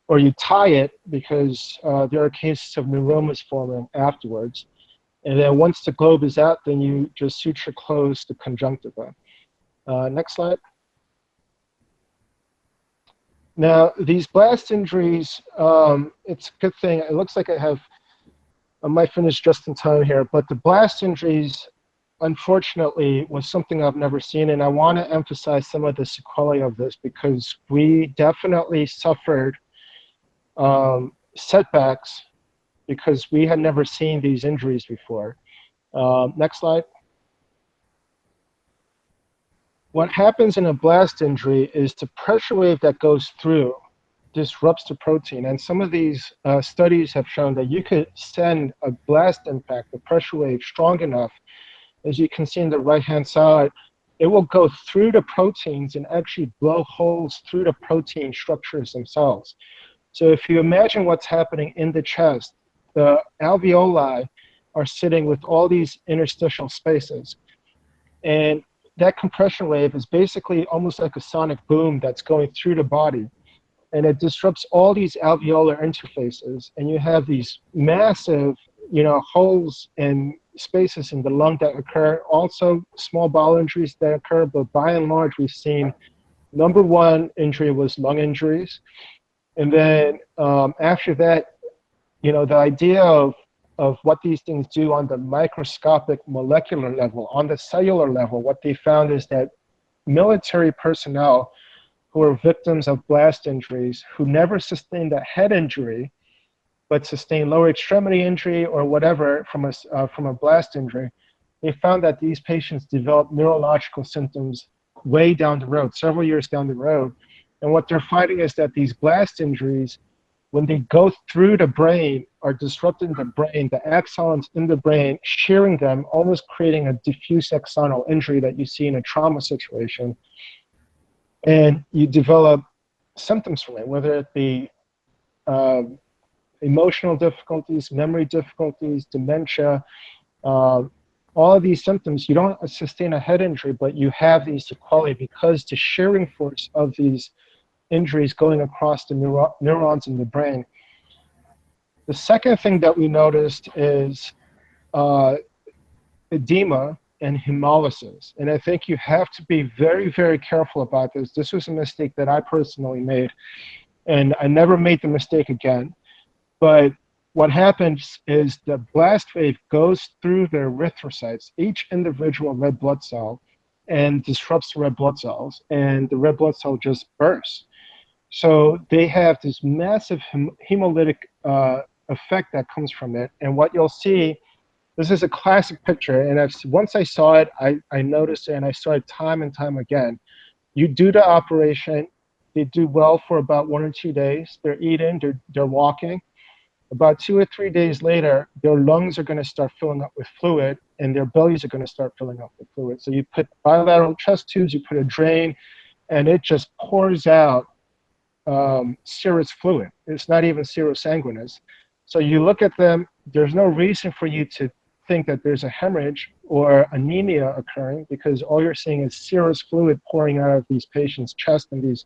or you tie it because there are cases of neuromas forming afterwards. And then once the globe is out, then you just suture close the conjunctiva. Next slide. Now, these blast injuries, it's a good thing. It looks like I might finish just in time here, but the blast injuries, unfortunately, was something I've never seen, and I want to emphasize some of the sequelae of this because we definitely suffered setbacks because we had never seen these injuries before. Next slide. What happens in a blast injury is the pressure wave that goes through disrupts the protein. And some of these studies have shown that you could send a blast impact, a pressure wave, strong enough, as you can see in the right-hand side, it will go through the proteins and actually blow holes through the protein structures themselves. So if you imagine what's happening in the chest, the alveoli are sitting with all these interstitial spaces. And that compression wave is basically almost like a sonic boom that's going through the body. And it disrupts all these alveolar interfaces. And you have these massive, holes and spaces in the lung that occur. Also, small bowel injuries that occur. But by and large, we've seen number one injury was lung injuries. And then after that, the idea of what these things do on the microscopic molecular level, on the cellular level, what they found is that military personnel who are victims of blast injuries, who never sustained a head injury, but sustained lower extremity injury or whatever from a blast injury, they found that these patients developed neurological symptoms way down the road, several years down the road. And what they're finding is that these blast injuries, when they go through the brain, are disrupting the brain, the axons in the brain, shearing them, almost creating a diffuse axonal injury that you see in a trauma situation. And you develop symptoms from it, whether it be emotional difficulties, memory difficulties, dementia, all of these symptoms. You don't sustain a head injury, but you have these sequelae because the shearing force of these injuries going across the neurons in the brain. The second thing that we noticed is edema and hemolysis. And I think you have to be very, very careful about this. This was a mistake that I personally made, and I never made the mistake again. But what happens is the blast wave goes through the erythrocytes, each individual red blood cell, and disrupts the red blood cells, and the red blood cell just bursts. So they have this massive hemolytic effect that comes from it. And what you'll see, this is a classic picture, and once I saw it, I noticed it, and I saw it time and time again. You do the operation, they do well for about 1 or 2 days. They're eating, they're walking. About 2 or 3 days later, their lungs are going to start filling up with fluid, and their bellies are going to start filling up with fluid. So you put bilateral chest tubes, you put a drain, and it just pours out serous fluid. It's not even serosanguinous. So you look at them, there's no reason for you to think that there's a hemorrhage or anemia occurring, because all you're seeing is serous fluid pouring out of these patients' chest and these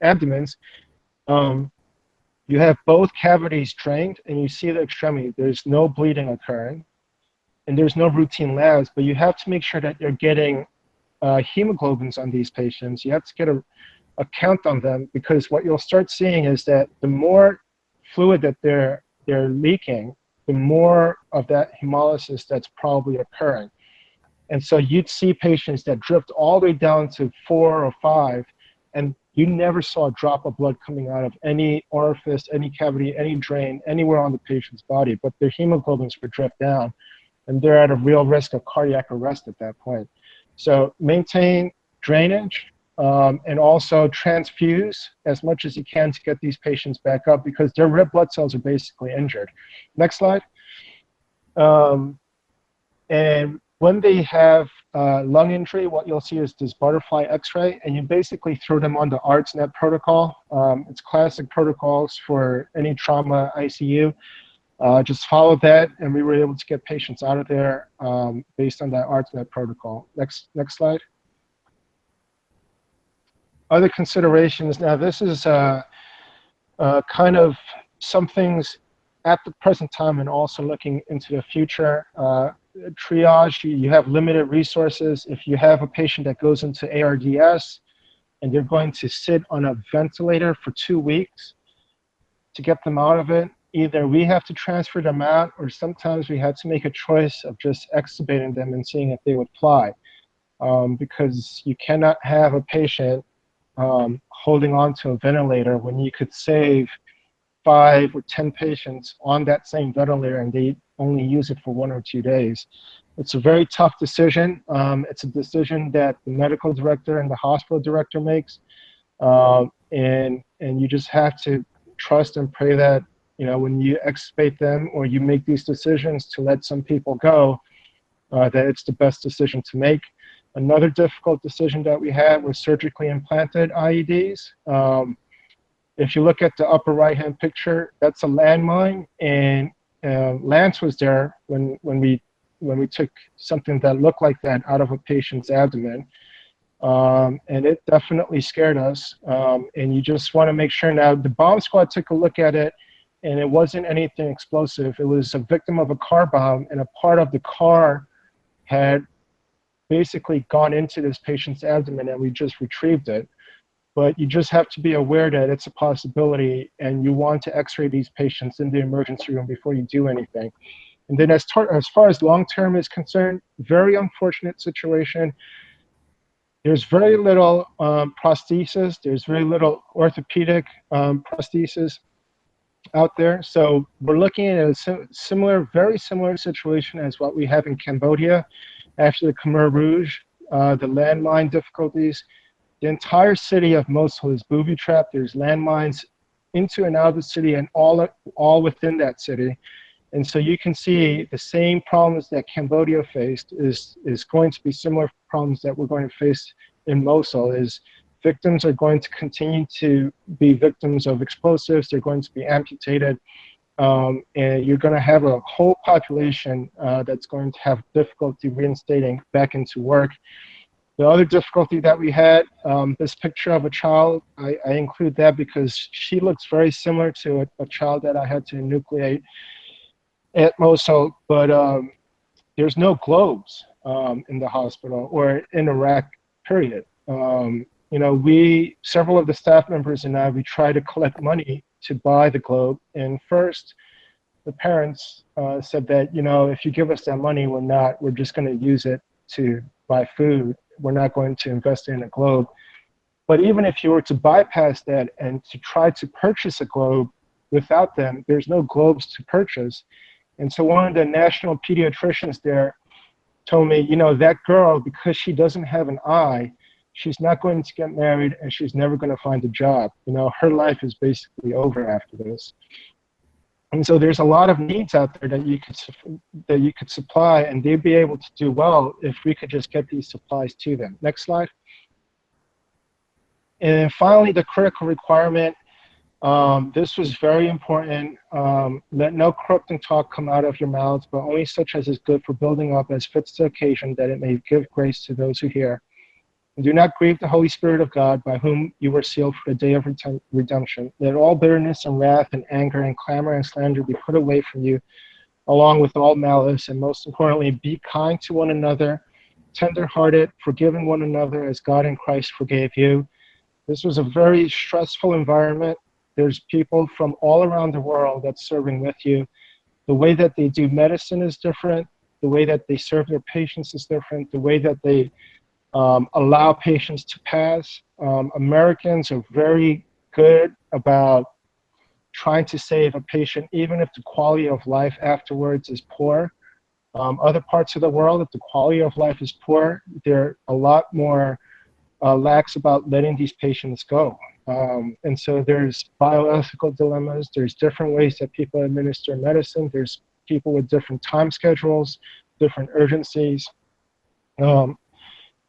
abdomens. You have both cavities drained, and you see the extremity. There's no bleeding occurring, and there's no routine labs, but you have to make sure that you're getting hemoglobins on these patients. You have to get a count on them, because what you'll start seeing is that the more fluid that they're leaking, the more of that hemolysis that's probably occurring. And so you'd see patients that drift all the way down to 4 or 5, and you never saw a drop of blood coming out of any orifice, any cavity, any drain, anywhere on the patient's body, but their hemoglobins would drift down, and they're at a real risk of cardiac arrest at that point. So maintain drainage, and also transfuse as much as you can to get these patients back up, because their red blood cells are basically injured. Next slide. And when they have lung injury, what you'll see is this butterfly x-ray, and you basically throw them on the ARTSNet protocol. It's classic protocols for any trauma ICU. Just follow that, and we were able to get patients out of there based on that ARTSNet protocol. Next slide. Other considerations. Now, this is kind of some things at the present time, and also looking into the future. Triage, you have limited resources. If you have a patient that goes into ARDS and they're going to sit on a ventilator for 2 weeks to get them out of it, either we have to transfer them out, or sometimes we had to make a choice of just extubating them and seeing if they would fly. Because you cannot have a patient holding on to a ventilator when you could save 5 or 10 patients on that same ventilator and they only use it for 1 or 2 days. It's a very tough decision. It's a decision that the medical director and the hospital director makes. And you just have to trust and pray that, you know, when you extubate them or you make these decisions to let some people go, that it's the best decision to make. Another difficult decision that we had was surgically implanted IEDs. If you look at the upper right-hand picture, that's a landmine, and Lance was there when we took something that looked like that out of a patient's abdomen. And it definitely scared us. And you just want to make sure. Now, the bomb squad took a look at it, and it wasn't anything explosive. It was a victim of a car bomb, and a part of the car had basically gone into this patient's abdomen, and we just retrieved it. But you just have to be aware that it's a possibility, and you want to x-ray these patients in the emergency room before you do anything. And then as far as long-term is concerned, very unfortunate situation. There's very little prosthesis. There's very little orthopedic prosthesis out there. So we're looking at a very similar situation as what we have in Cambodia after the Khmer Rouge, the landmine difficulties. The entire city of Mosul is booby-trapped. There's landmines into and out of the city and all within that city. And so you can see the same problems that Cambodia faced is going to be similar problems that we're going to face in Mosul. Is victims are going to continue to be victims of explosives. They're going to be amputated. And you're going to have a whole population that's going to have difficulty reinstating back into work. The other difficulty that we had, this picture of a child, I include that because she looks very similar to a child that I had to enucleate at Mosul, but there's no globes in the hospital or in Iraq, period. You know, several of the staff members and I, we try to collect money to buy the globe. And first, the parents said that, you know, if you give us that money, we're just going to use it to buy food. We're not going to invest in a globe. But even if you were to bypass that and to try to purchase a globe without them, there's no globes to purchase. And so one of the national pediatricians there told me, you know, that girl, because she doesn't have an eye, she's not going to get married and she's never going to find a job. You know, her life is basically over after this. And so there's a lot of needs out there that you could supply, and they'd be able to do well if we could just get these supplies to them. Next slide. And then finally, the critical requirement. This was very important. Let no corrupting talk come out of your mouths, but only such as is good for building up as fits the occasion, that it may give grace to those who hear. And do not grieve the Holy Spirit of God, by whom you were sealed for the day of redemption. Let all bitterness and wrath and anger and clamor and slander be put away from you, along with all malice. And most importantly, be kind to one another, tender-hearted, forgiving one another as God in Christ forgave you. This was a very stressful environment. There's people from all around the world that's serving with you. The way that they do medicine is different. The way that they serve their patients is different. The way that they allow patients to pass. Americans are very good about trying to save a patient, even if the quality of life afterwards is poor. Other parts of the world, if the quality of life is poor, they're a lot more lax about letting these patients go. And so there's bioethical dilemmas. There's different ways that people administer medicine. There's people with different time schedules, different urgencies.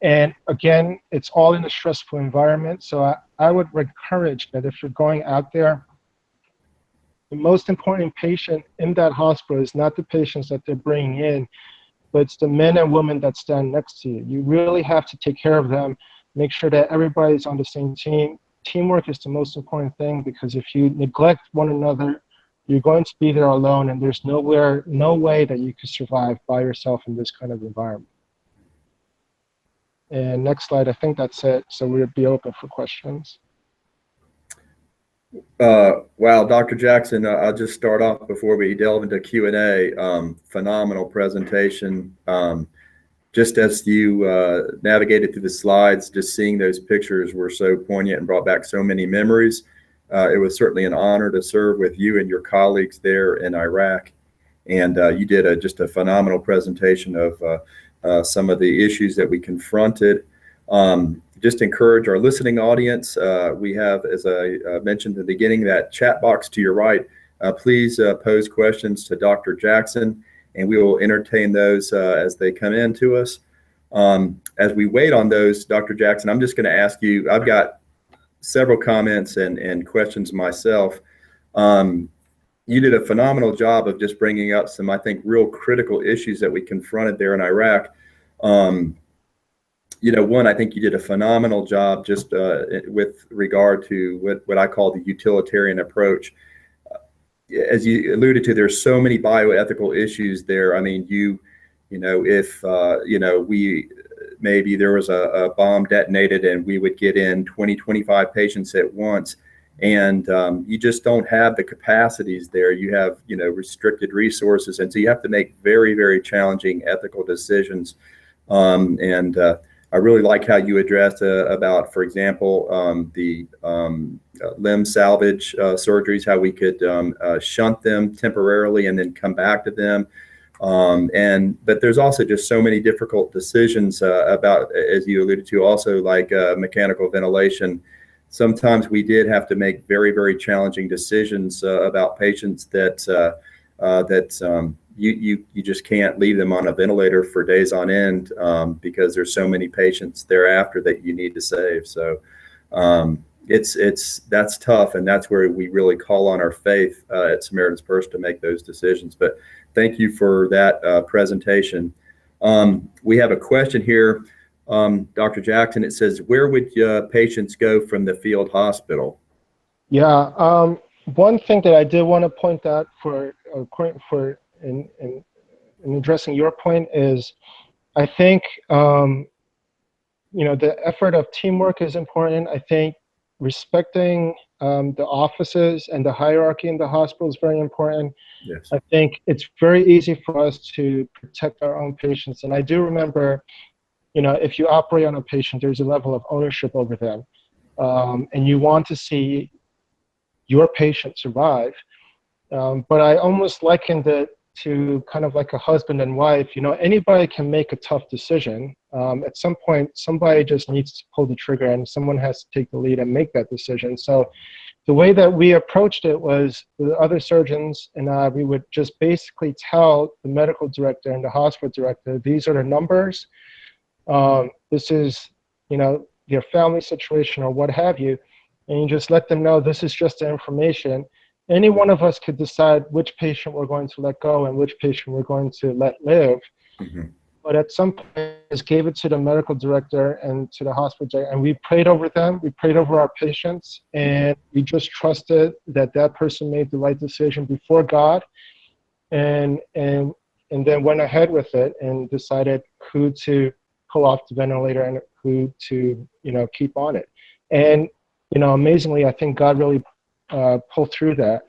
And again, it's all in a stressful environment. So I would encourage that if you're going out there, the most important patient in that hospital is not the patients that they're bringing in, but it's the men and women that stand next to you. You really have to take care of them, make sure that everybody's on the same team. Teamwork is the most important thing, because if you neglect one another, you're going to be there alone, and there's no way that you could survive by yourself in this kind of environment. And next slide, I think that's it. So we'll be open for questions. Wow, Dr. Jackson, I'll just start off before we delve into Q&A. Phenomenal presentation. Just as you navigated through the slides, just seeing those pictures were so poignant and brought back so many memories. It was certainly an honor to serve with you and your colleagues there in Iraq. And you did just a phenomenal presentation of some of the issues that we confronted. Just encourage our listening audience. We have, as I mentioned in the beginning, that chat box to your right. Please pose questions to Dr. Jackson, and we will entertain those as they come in to us. As we wait on those, Dr. Jackson, I'm just going to ask you, I've got several comments and questions myself. You did a phenomenal job of just bringing up some, I think, real critical issues that we confronted there in Iraq. One, I think you did a phenomenal job just with regard to what I call the utilitarian approach. As you alluded to, there's so many bioethical issues there. I mean, if maybe there was a bomb detonated and we would get in 20, 25 patients at once, and you just don't have the capacities there. You have, restricted resources, and so you have to make very, very challenging ethical decisions. I really like how you addressed about, for example, the limb salvage surgeries, how we could shunt them temporarily and then come back to them. But there's also just so many difficult decisions about, as you alluded to, also like mechanical ventilation. Sometimes we did have to make very, very challenging decisions about patients that you just can't leave them on a ventilator for days on end because there's so many patients thereafter that you need to save. So that's tough, and that's where we really call on our faith at Samaritan's Purse to make those decisions. But thank you for that presentation. We have a question here, Dr. Jackson. It says, where would patients go from the field hospital? Yeah, one thing that I did want to point out in addressing your point is, I think the effort of teamwork is important. I think respecting the offices and the hierarchy in the hospital is very important. Yes. I think it's very easy for us to protect our own patients, and I do remember, if you operate on a patient, there's a level of ownership over them, and you want to see your patient survive. But I almost likened it to kind of like a husband and wife. Anybody can make a tough decision. At some point, somebody just needs to pull the trigger, and someone has to take the lead and make that decision. So the way that we approached it was, the other surgeons and I, we would just basically tell the medical director and the hospital director, these are the numbers. This is, your family situation or what have you. And you just let them know this is just the information. Any one of us could decide which patient we're going to let go and which patient we're going to let live. Mm-hmm. But at some point, just gave it to the medical director and to the hospital director, and we prayed over them. We prayed over our patients, and we just trusted that that person made the right decision before God, and then went ahead with it and decided who to pull off the ventilator and who to keep on it. And amazingly, I think God really pulled through that.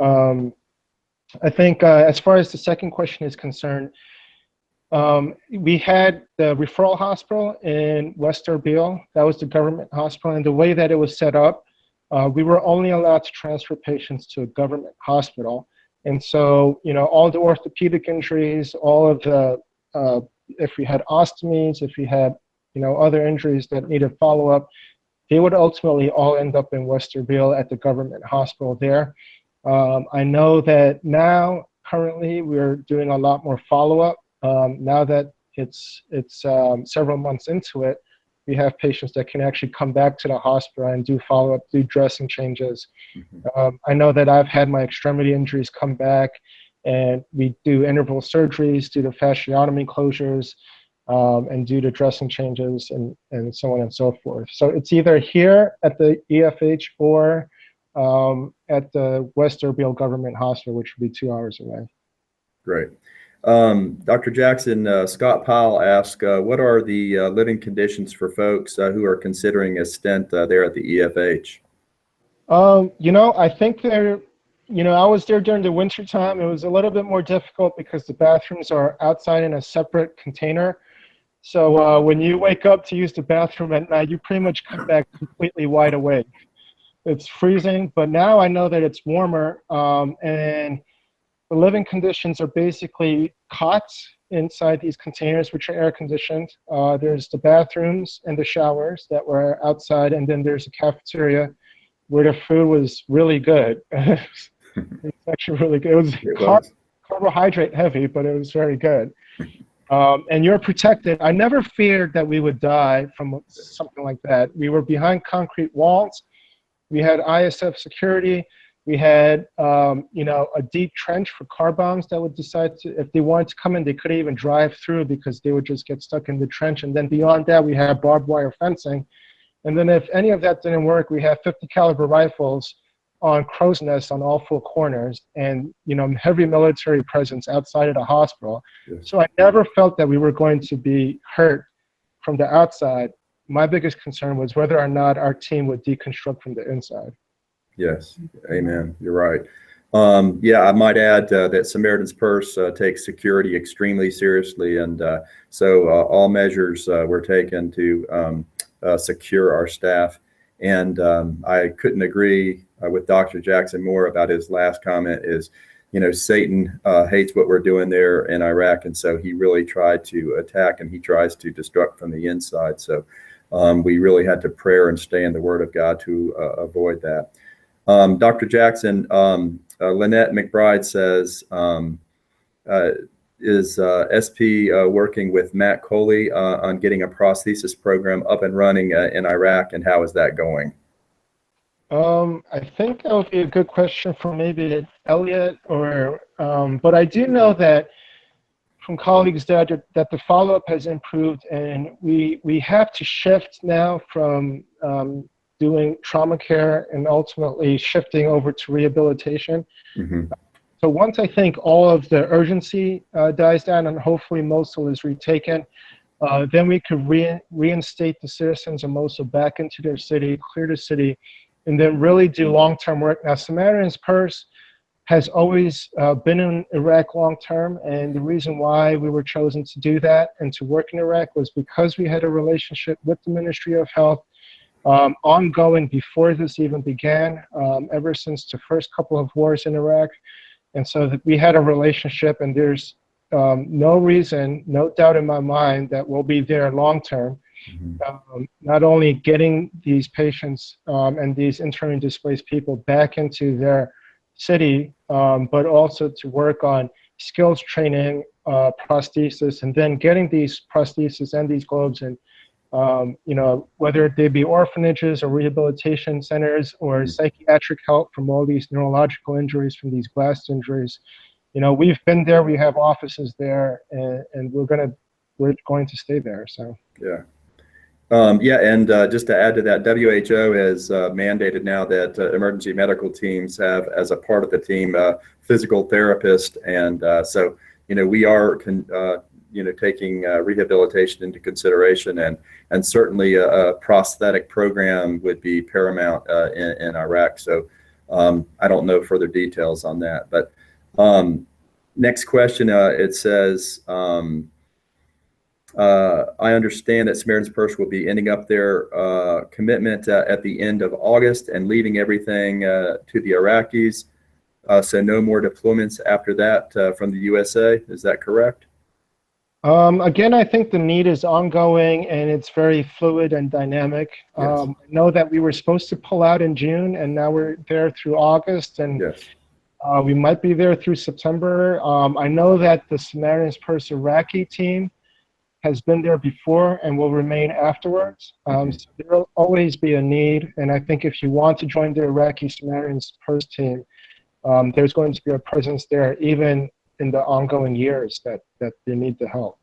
I think as far as the second question is concerned, we had the referral hospital in West Erbil. That was the government hospital, and the way that it was set up, we were only allowed to transfer patients to a government hospital. And so, all the orthopedic injuries, all of the, if we had ostomies, if we had, other injuries that needed follow-up, they would ultimately all end up in West Erbil at the government hospital there. I know that now, currently, we're doing a lot more follow-up. Now that it's several months into it, we have patients that can actually come back to the hospital and do follow-up, do dressing changes. Mm-hmm. I know that I've had my extremity injuries come back, and we do interval surgeries, do the fasciotomy closures, and do the dressing changes and so on and so forth. So it's either here at the EFH or at the West Erbil Government Hospital, which would be 2 hours away. Great. Dr. Jackson, Scott Powell asked, what are the living conditions for folks who are considering a stent there at the EFH? I think they're, I was there during the winter time. It was a little bit more difficult because the bathrooms are outside in a separate container. So when you wake up to use the bathroom at night, you pretty much come back completely wide awake. it's freezing, but now I know that it's warmer, and the living conditions are basically cots inside these containers, which are air conditioned. There's the bathrooms and the showers that were outside, and then there's a cafeteria where the food was really good. It's actually really good. It was carbohydrate heavy, but it was very good. And you're protected. I never feared that we would die from something like that. We were behind concrete walls. We had ISF security. We had, a deep trench for car bombs that would decide to, if they wanted to come in, they couldn't even drive through because they would just get stuck in the trench. And then beyond that, we had barbed wire fencing. And then if any of that didn't work, we had 50 caliber rifles on crow's nests on all four corners, and heavy military presence outside of the hospital. Yes. So I never felt that we were going to be hurt from the outside. My biggest concern was whether or not our team would deconstruct from the inside. Yes, amen. You're right. I might add that Samaritan's Purse takes security extremely seriously, and so all measures were taken to secure our staff. And I couldn't agree with Dr. Jackson more about his last comment is, Satan hates what we're doing there in Iraq. And so he really tried to attack, and he tries to destruct from the inside. So we really had to pray and stay in the Word of God to avoid that. Dr. Jackson, Lynette McBride says, is SP working with Matt Coley on getting a prosthesis program up and running in Iraq, and how is that going? I think that would be a good question for maybe Elliot, but I do know that from colleagues that the follow-up has improved, and we have to shift now from doing trauma care and ultimately shifting over to rehabilitation. Mm-hmm. So once I think all of the urgency dies down and hopefully Mosul is retaken, then we could reinstate the citizens of Mosul back into their city, clear the city, and then really do long-term work. Now, Samaritan's Purse has always been in Iraq long-term, and the reason why we were chosen to do that and to work in Iraq was because we had a relationship with the Ministry of Health ongoing before this even began, ever since the first couple of wars in Iraq. And so that we had a relationship, and there's no reason, no doubt in my mind that we'll be there long-term. Mm-hmm. Not only getting these patients and these internally displaced people back into their city, but also to work on skills training, prosthesis, and then getting these prosthesis and these globes in, whether they be orphanages or rehabilitation centers or mm-hmm. psychiatric help from all these neurological injuries, from these blast injuries. We've been there, we have offices there, and we're going to stay there. So yeah. And just to add to that, WHO has mandated now that emergency medical teams have, as a part of the team, physical therapist, and so we are taking rehabilitation into consideration, and certainly a prosthetic program would be paramount in Iraq. So I don't know further details on that, but next question, it says. I understand that Samaritan's Purse will be ending up their commitment at the end of August and leaving everything to the Iraqis. So no more deployments after that from the USA. Is that correct? Again, I think the need is ongoing, and it's very fluid and dynamic. Yes. I know that we were supposed to pull out in June, and now we're there through August, and yes. We might be there through September. I know that the Samaritan's Purse Iraqi team has been there before and will remain afterwards. So there will always be a need, and I think if you want to join the Iraqi Samaritan's Purse team, there's going to be a presence there even in the ongoing years that they need the help.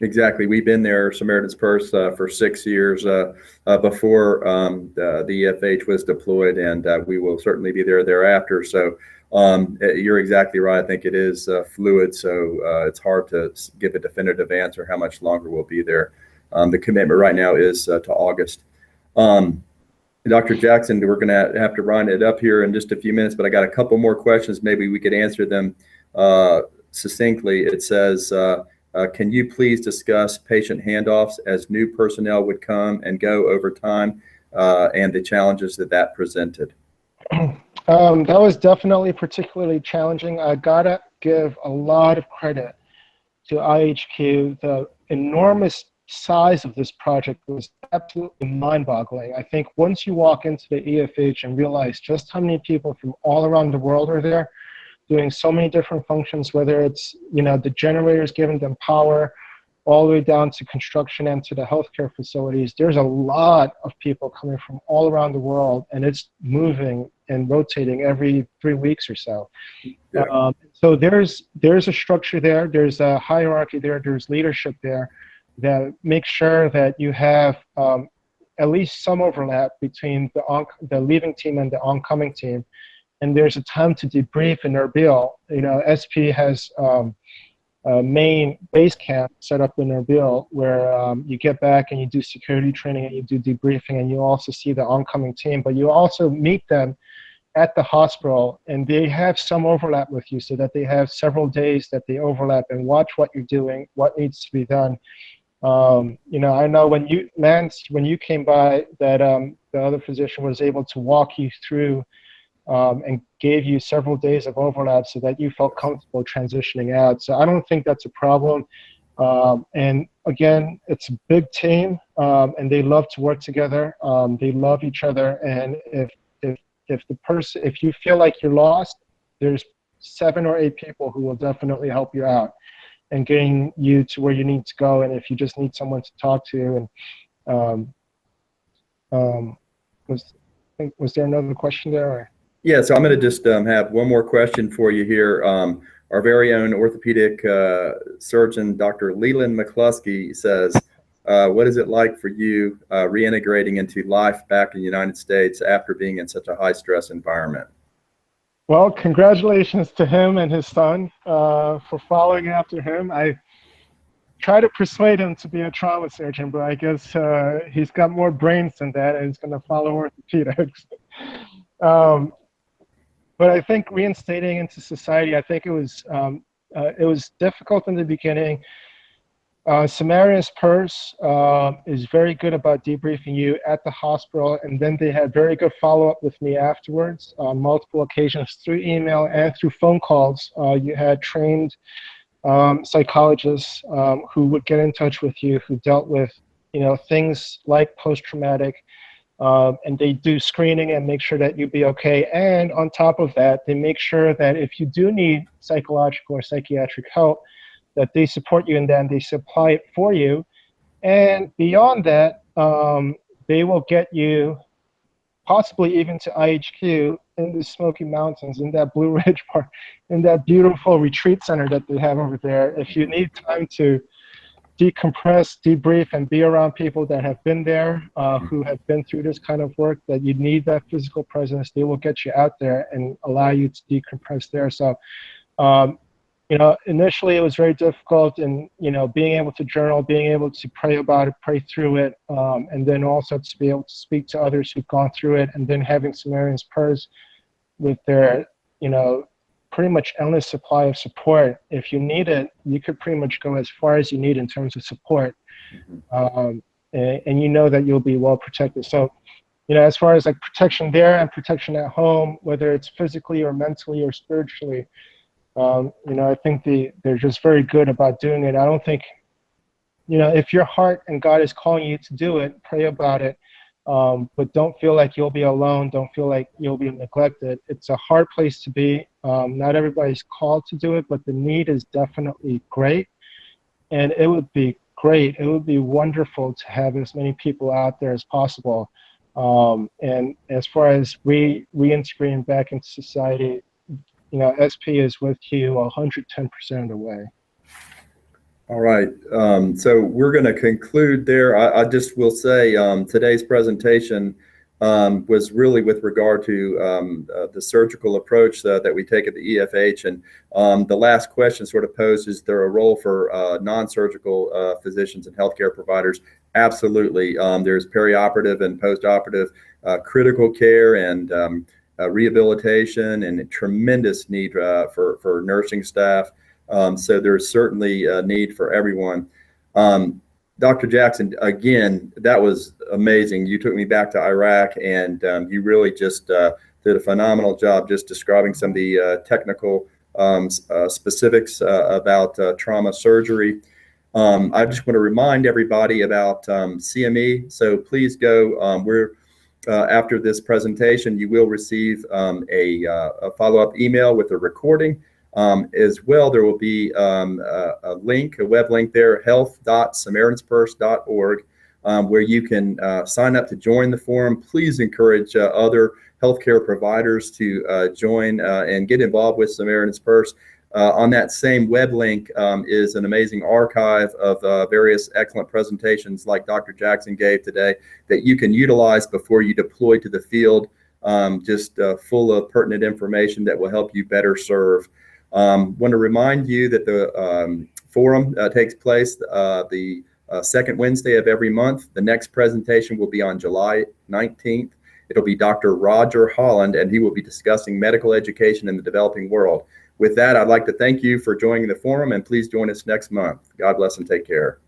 Exactly. We've been there, Samaritan's Purse, for 6 years before the EFH was deployed, and we will certainly be there thereafter. So you're exactly right. I think it is fluid, so it's hard to give a definitive answer how much longer we'll be there. The commitment right now is to August. Dr. Jackson, we're going to have to round it up here in just a few minutes, but I got a couple more questions. Maybe we could answer them succinctly. It says, can you please discuss patient handoffs as new personnel would come and go over time and the challenges that presented? That was definitely particularly challenging. I gotta give a lot of credit to IHQ. The enormous size of this project was absolutely mind-boggling. I think once you walk into the EFH and realize just how many people from all around the world are there doing so many different functions, whether it's, you know, the generators giving them power, all the way down to construction and to the healthcare facilities, there's a lot of people coming from all around the world, and it's moving and rotating every 3 weeks or so. Yeah. So there's a structure there, there's a hierarchy there, there's leadership there that makes sure that you have at least some overlap between the leaving team and the oncoming team, and there's a time to debrief in Erbil. You know, SP has a main base camp set up in Erbil where you get back and you do security training and you do debriefing, and you also see the oncoming team, but you also meet them at the hospital, and they have some overlap with you so that they have several days that they overlap and watch what you're doing, what needs to be done. You know, I know when you came by that the other physician was able to walk you through and gave you several days of overlap so that you felt comfortable transitioning out. So I don't think that's a problem. And again, it's a big team, and they love to work together. They love each other, and if you feel like you're lost, there's 7 or 8 people who will definitely help you out and getting you to where you need to go. And if you just need someone to talk to, and was there another question there? Or? Yeah, so I'm going to just have one more question for you here. Our very own orthopedic surgeon, Dr. Leland McCluskey, says, what is it like for you reintegrating into life back in the United States after being in such a high-stress environment? Well, congratulations to him and his son for following after him. I try to persuade him to be a trauma surgeon, but I guess he's got more brains than that, and he's going to follow orthopedics. But I think reinstating into society, I think it was difficult in the beginning. Samaritans Purse is very good about debriefing you at the hospital, and then they had very good follow-up with me afterwards on multiple occasions through email and through phone calls. You had trained psychologists who would get in touch with you, who dealt with, you know, things like post-traumatic, and they do screening and make sure that you be okay. And on top of that, they make sure that if you do need psychological or psychiatric help, that they support you in that and they supply it for you. And beyond that, they will get you possibly even to IHQ in the Smoky Mountains, in that Blue Ridge Park, in that beautiful retreat center that they have over there. If you need time to decompress, debrief, and be around people that have been there, who have been through this kind of work, that you need that physical presence, they will get you out there and allow you to decompress there. So, you know, initially it was very difficult, and, you know, being able to journal, being able to pray about it, pray through it, and then also to be able to speak to others who've gone through it, and then having Samaritans Purse with their, you know, pretty much endless supply of support. If you need it, you could pretty much go as far as you need in terms of support, and you know that you'll be well protected. So, you know, as far as like protection there and protection at home, whether it's physically or mentally or spiritually, you know, I think they're just very good about doing it. I don't think, you know, if your heart and God is calling you to do it, pray about it. But don't feel like you'll be alone. Don't feel like you'll be neglected. It's a hard place to be. Not everybody's called to do it, but the need is definitely great. And it would be great. It would be wonderful to have as many people out there as possible. And as far as reintegrating back into society, you know, SP is with you 110% of the way. All right, so we're going to conclude there. I just will say today's presentation was really with regard to the surgical approach that we take at the EFH. And the last question sort of posed, is there a role for non-surgical physicians and healthcare providers? Absolutely. There's perioperative and postoperative critical care and rehabilitation, and a tremendous need for nursing staff. So there's certainly a need for everyone. Dr. Jackson, again, that was amazing. You took me back to Iraq, and you really just did a phenomenal job just describing some of the technical specifics about trauma surgery. I just want to remind everybody about CME. So please go. After this presentation, you will receive a follow-up email with a recording. As well, there will be a link, a web link there, health.samaritans.org, where you can sign up to join the forum. Please encourage other healthcare providers to join and get involved with Samaritan's Purse. On that same web link is an amazing archive of various excellent presentations like Dr. Jackson gave today that you can utilize before you deploy to the field, just full of pertinent information that will help you better serve. Want to remind you that the forum takes place the second Wednesday of every month. The next presentation will be on July 19th. It'll be Dr. Roger Holland, and he will be discussing medical education in the developing world. With that, I'd like to thank you for joining the forum, and please join us next month. God bless and take care.